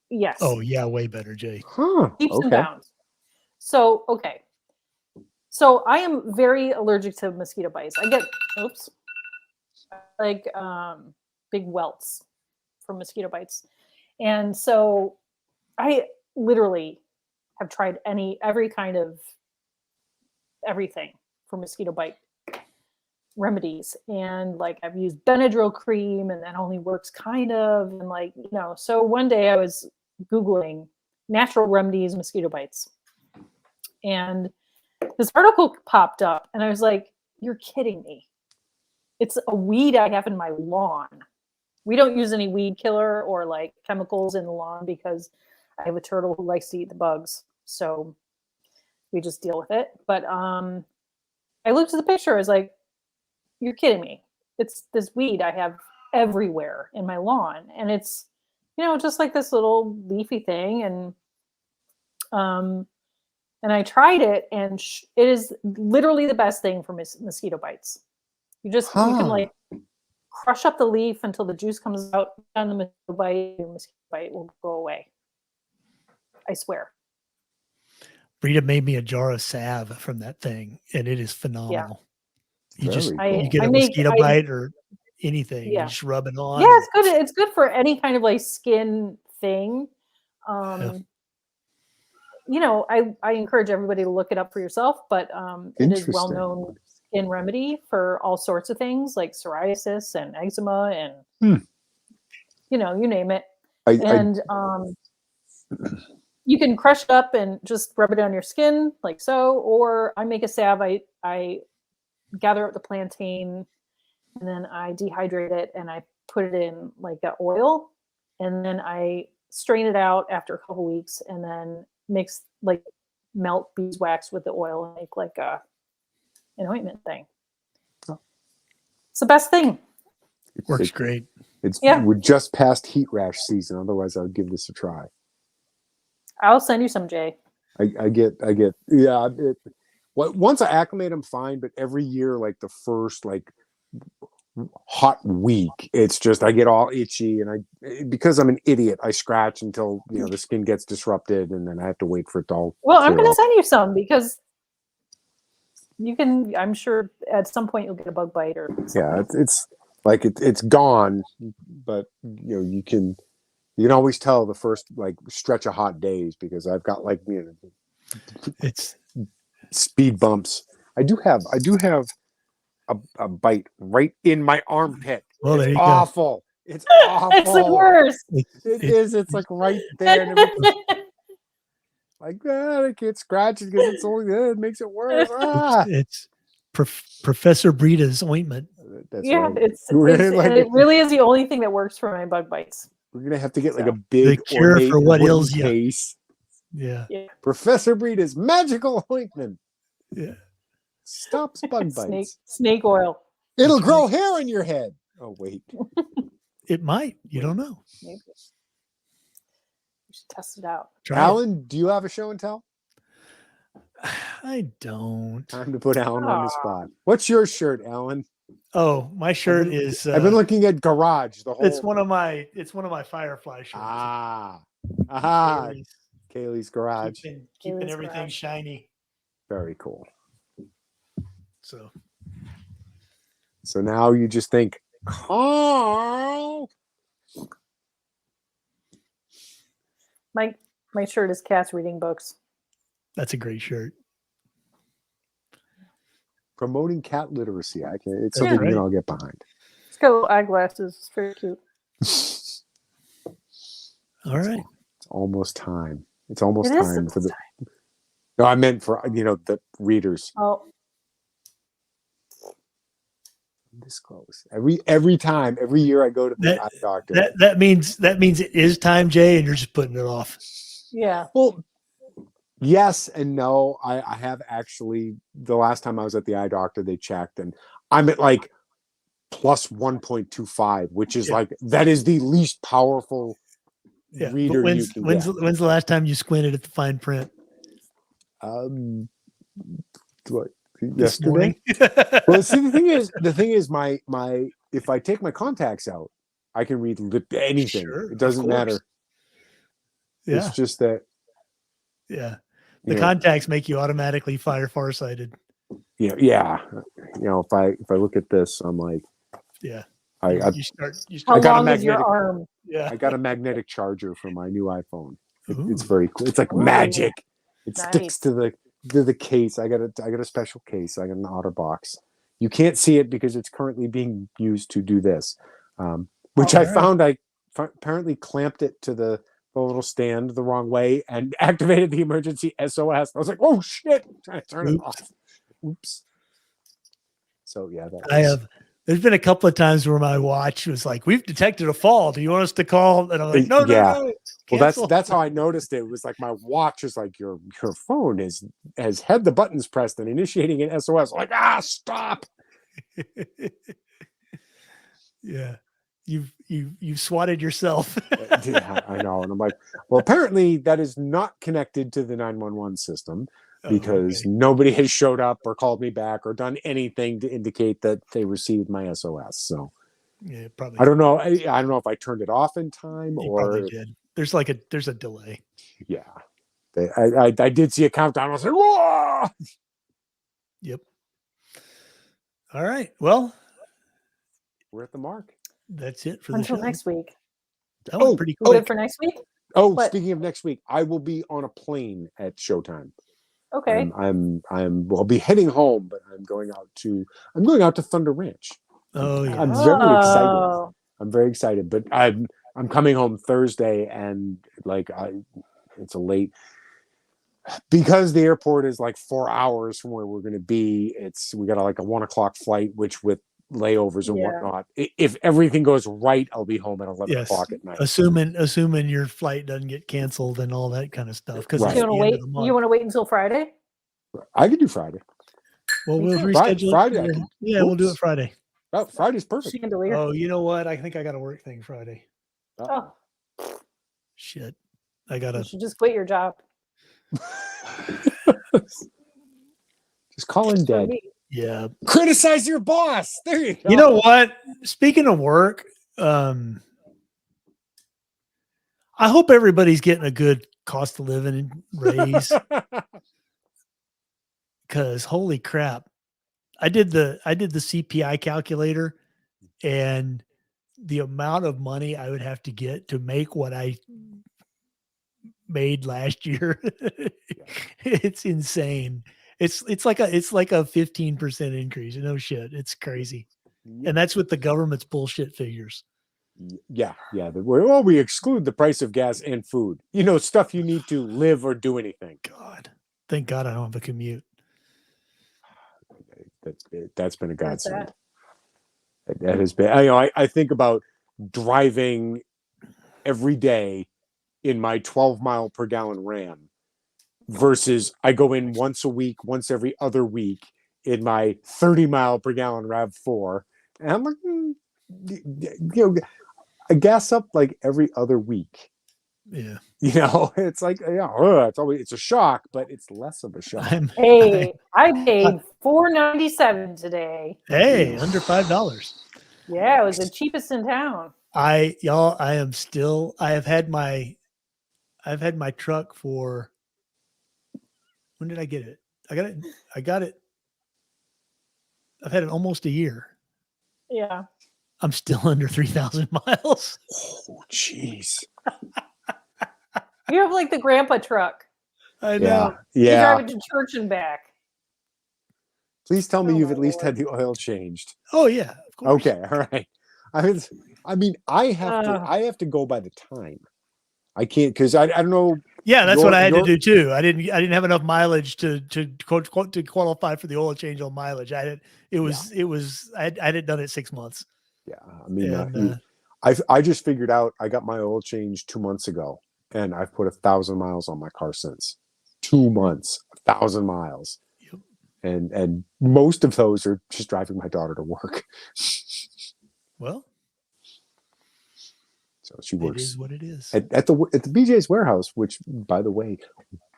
Yes. Oh yeah, way better, Jay. Huh. Leaps and Okay. bounds. So, okay. So I am very allergic to mosquito bites. I get, like big welts from mosquito bites. And so I literally have tried every kind of everything for mosquito bite remedies. And like I've used Benadryl cream and that only works kind of. And like, you know, so one day I was Googling natural remedies, mosquito bites. And this article popped up and I was like, you're kidding me. It's a weed I have in my lawn. We don't use any weed killer or like chemicals in the lawn because I have a turtle who likes to eat the bugs. So we just deal with it. But I looked at the picture. I was like, you're kidding me. It's this weed I have everywhere in my lawn. And it's, you know, just like this little leafy thing. And I tried it and it is literally the best thing for mosquito bites. You can like crush up the leaf until the juice comes out on the mosquito bite. Your mosquito bite will go away. I swear. Brita made me a jar of salve from that thing, and it is phenomenal. You just Very cool. you get a mosquito bite or anything, you just rub it on. Yeah, it's good. It's good for any kind of like skin thing. You know, I encourage everybody to look it up for yourself, but it is well-known skin remedy for all sorts of things like psoriasis and eczema and you know, you name it. You can crush it up and just rub it on your skin like so, or I make a salve. I gather up the plantain and then I dehydrate it and I put it in like an oil and then I strain it out after a couple weeks and then mix like melt beeswax with the oil and make like an ointment thing. It's the best thing. Works great. We're just past heat rash season. Otherwise, I would give this a try. I'll send you some, Jay. I get. Yeah. Once I acclimate, I'm fine. But every year, like the first hot week, it's just I get all itchy, and because I'm an idiot, I scratch until the skin gets disrupted, and then I have to wait for it to all. Well, I'm going to to send you some because you can. I'm sure at some point you'll get a bug bite or something. Yeah, it's gone, but you can always tell the first stretch of hot days because I've got It's speed bumps. I do have a bite right in my armpit. Well, there It's you go. awful. It's awful. It's the worst. It is. It's like right there. And I can't scratch it because it makes it worse. It's Professor Brita's ointment. That's Yeah, right. it really is the only thing that works for my bug bites. We're gonna have to get a big The cure ornate for what wooden ails you. case. Yeah. Professor Brita's magical ointment. Yeah. Stops bug bites. Snake oil. It'll grow hair in your head. Oh wait. It might. You don't know. Maybe. We should test it out. Try it. Alan, do you have a show and tell? I don't. Time to put Alan on the spot. What's your shirt, Alan? Oh, my shirt is. I've been looking at Garage the whole. It's one of my Firefly shirts. Kaylee's Garage. Keeping Kaylee's everything Garage. shiny. Very cool. So now you just think, oh. My shirt is cats reading books. that's a great shirt. Promoting cat literacy. It's That's something we right. can all get behind. It's got little eyeglasses. It's very cute. All right. It's almost time. It's almost It is time for almost the. No, I meant for the readers. Oh, This close. Every time, every year I go to the eye doctor. That means it is time, Jay, and you're just putting it off. yeah. Well, yes and no. I have actually. The last time I was at the eye doctor, they checked, and I'm at plus 1.25, which is that is the least powerful reader but you can when's get. the last time you squinted at the fine print? What? This Yesterday. morning? Well, see, the thing is, my if I take my contacts out, I can read anything. Sure, It doesn't matter. Yeah. It's just that. Yeah. The contacts make you automatically farsighted. Yeah. If I look at this, I'm like, Yeah. you start How got a long is your magnetic- arm? yeah. I got a magnetic charger for my new iPhone. It's Ooh. very cool. It's like magic. It sticks Nice. to the case. I got a special case. I got an OtterBox. You can't see it because it's currently being used to do this, which I found I apparently clamped it to the little stand the wrong way and activated the emergency SOS. I was like, oh shit! I'm trying to turn it off. Oops. So yeah, There's been a couple of times where my watch was like, "We've detected a fall. Do you want us to call?" And I'm like, "No, Yeah. no, no." Well, Cancel." that's how I noticed it. It was like my watch is like your phone has had the buttons pressed and initiating an SOS. Like stop. Yeah, you've swatted yourself. Yeah, I know, and I'm like, well, apparently that is not connected to the 911 system because nobody has showed up or called me back or done anything to indicate that they received my SOS. So Yeah, probably. I don't know. I don't know if I turned it off in time You or probably did. There's a delay. yeah. I did see a countdown. I was like, whoa! Yep. All right. Well, We're at the mark. that's it for the Until show. next week. That went pretty Oh, quick. for next week? Oh, What? speaking of next week, I will be on a plane at showtime. Okay. I'll be heading home, but I'm going out to Thunder Ranch. Oh yeah. I'm very excited. Oh. I'm very excited, but I'm coming home Thursday, and it's a late because the airport is like 4 hours from where we're going to be. We got a 1 o'clock flight, which with layovers and whatnot. If everything goes right, I'll be home at 11 o'clock at night. Assuming your flight doesn't get canceled and all that kind of stuff. Because Right. You want to wait until Friday? I could do Friday. Well, we'll Friday- reschedule. Friday, it. I can- Yeah, we'll do it Oops. Friday. Oh, Friday's perfect. Chandelier. Oh, you know what? I think I got a work thing Friday. Oh, Shit. I you gotta. should just quit your job. Just call in For dead. me. Yeah. Criticize your boss. There you go. You know what? Speaking of work, I hope everybody's getting a good cost of living raise. Because holy crap, I did the CPI calculator, and the amount of money I would have to get to make what I made last year, it's insane. It's like a 15% increase. No shit, it's crazy, and that's with the government's bullshit figures. Yeah. Well, we exclude the price of gas and food. You know, stuff you need to live or do anything. God, thank God I don't have a commute. That's been a There's godsend. that. That has been. I think about driving every day in my 12 mile per gallon Ram versus I go in once a week, once every other week in my 30 mile per gallon RAV4. And I'm like, I gas up like every other week. Yeah, It's like, it's a shock, but it's less of a shock. Hey, I paid $4.97 today. Hey, under $5. Yeah, it was the cheapest in town. I have had my truck for, when did I get it? I got it. I've had it almost a year. Yeah. I'm still under 3,000 miles. Oh, jeez. You have like the grandpa truck. I know. You Yeah. drive it to church and back. Please tell me Oh, you've my at least Lord. had the oil changed. Oh yeah, of course. Okay, all right. I have to go by the time. I can't because I don't know. Yeah, that's what I had to your- do too. I didn't have enough mileage to qualify for the oil change on mileage. I hadn't done it 6 months. Yeah, I mean, And, I just figured out I got my oil change 2 months ago, and I've put 1,000 miles on my car since. 2 months, 1,000 miles, Yep. and most of those are just driving my daughter to work. well, So she it works is what it is. at the BJ's warehouse, which, by the way,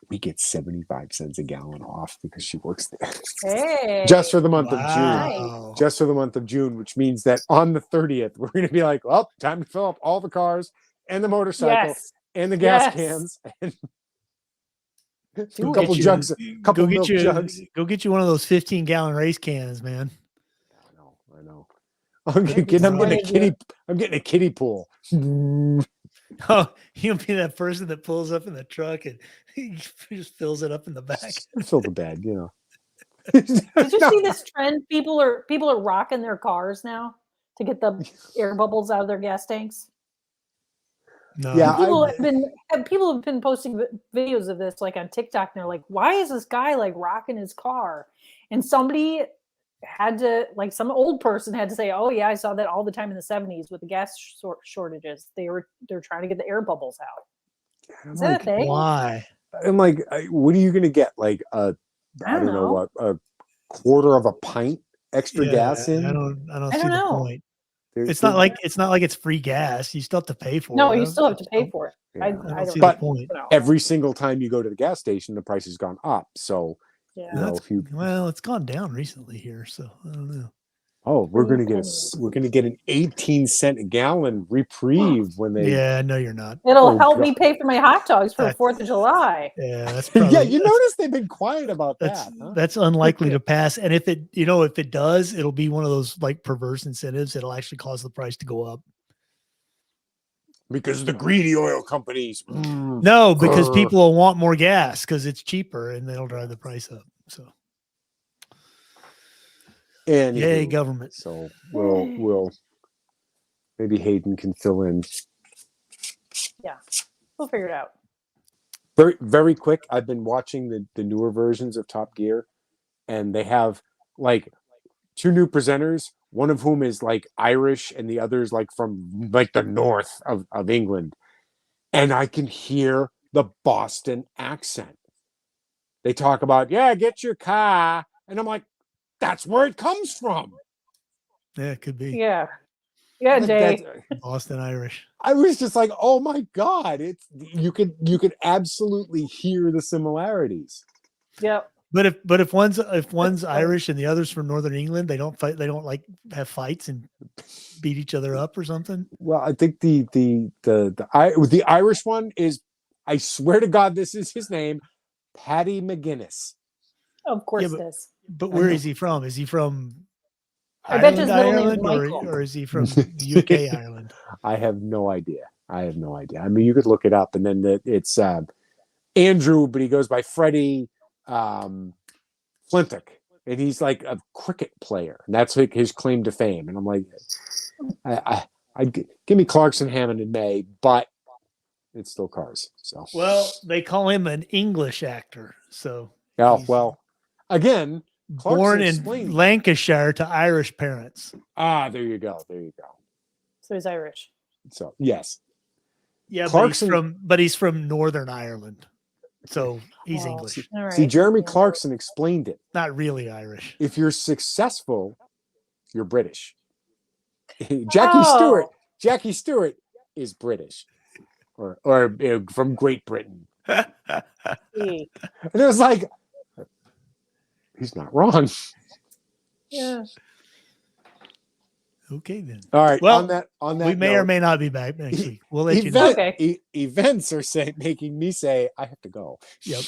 we get 75 cents a gallon off because she works there. Hey. Just for the month of June. Wow. Just for the month of June, which means that on the 30th, we're going to be like, well, time to fill up all the cars and the motorcycle Yes. and the gas Yes. cans and a Do couple it. jugs, couple milk you, jugs. Go get you one of those 15-gallon race cans, man. I know. I'm That'd be getting smart. a kiddie pool. Oh, you'll be that person that pulls up in the truck and he just fills it up in the back. Fill the bed, Did you see this trend? People are rocking their cars now to get the air bubbles out of their gas tanks. No. Yeah, People have been posting videos of this like on TikTok, and they're like, "Why is this guy like rocking his car?" And somebody had to, like, some old person had to say, "Oh yeah, I saw that all the time in the '70s with the gas shortages. They're trying to get the air bubbles out." Is that a thing? Why? I'm like, what are you going to get? Like I don't know know. what, a quarter of a pint extra Yeah, gas in? I don't I see don't the know. point. It's not like it's free gas. You still have to pay for it. No, you still have to pay for it. Yeah. I I don't don't see know. the point. Every single time you go to the gas station, the price has gone up. So, Yeah. Well, it's gone down recently here, so I don't know. we're going to get an 18-cent a gallon reprieve when they. Yeah, no, you're not. It'll help me pay for my hot dogs for the That's- 4th of July. Yeah, that's probably. Yeah, you notice they've been quiet about That's that. Huh? that's unlikely to pass. And if it does, it'll be one of those like perverse incentives that'll actually cause the price to go up. Because the greedy oil companies. No, because people will want more gas because it's cheaper and they'll drive the price up. So And yay, government. So we'll maybe Hayden can fill in. Yeah, we'll figure it out. Very, very quick. I've been watching the newer versions of Top Gear, and they have like 2 new presenters, one of whom is like Irish and the other's like from like the north of England. And I can hear the Boston accent. They talk about, yeah, get your car. And I'm like, that's where it comes from. Yeah, it could be Yeah. Yeah, Like, Jay. Boston Irish. I was just like, oh my God, you could absolutely hear the similarities. Yep. But if one's funny. Irish and the other's from Northern England, they don't fight. They don't like have fights and beat each other up or something. Well, I think the Irish one is, I swear to God, this is his name, Paddy McGuinness. Of course but- it is. But I where know. is he from? Is he from I bet you his middle name is Ireland, Michael. or is he from the UK, Ireland? I have no idea. I mean, you could look it up, and then it's Andrew, but he goes by Freddie Flintock, and he's like a cricket player, and that's like his claim to fame. And I'm like, I give me Clarkson, Hammond, and May, but it's still Cars. So Well, they call him an English actor. So oh he's well, again, Clarkson born in explained- Lancashire to Irish parents. there you go. So he's Irish. So yes, Yeah, Clarkson- but he's from Northern Ireland. So he's Oh, English, All right. see, Jeremy Yeah. Clarkson explained it. not really Irish. If you're successful, you're British. Oh. Jackie Stewart is British, or from Great Britain. See. And it was like, he's not wrong. Yeah. Okay, then. All right. Well, on that We may or note, may not be back next week. We'll let you know. Okay. Events are making me say I have to go. Yep.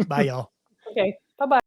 Bye, y'all. Okay. Bye-bye.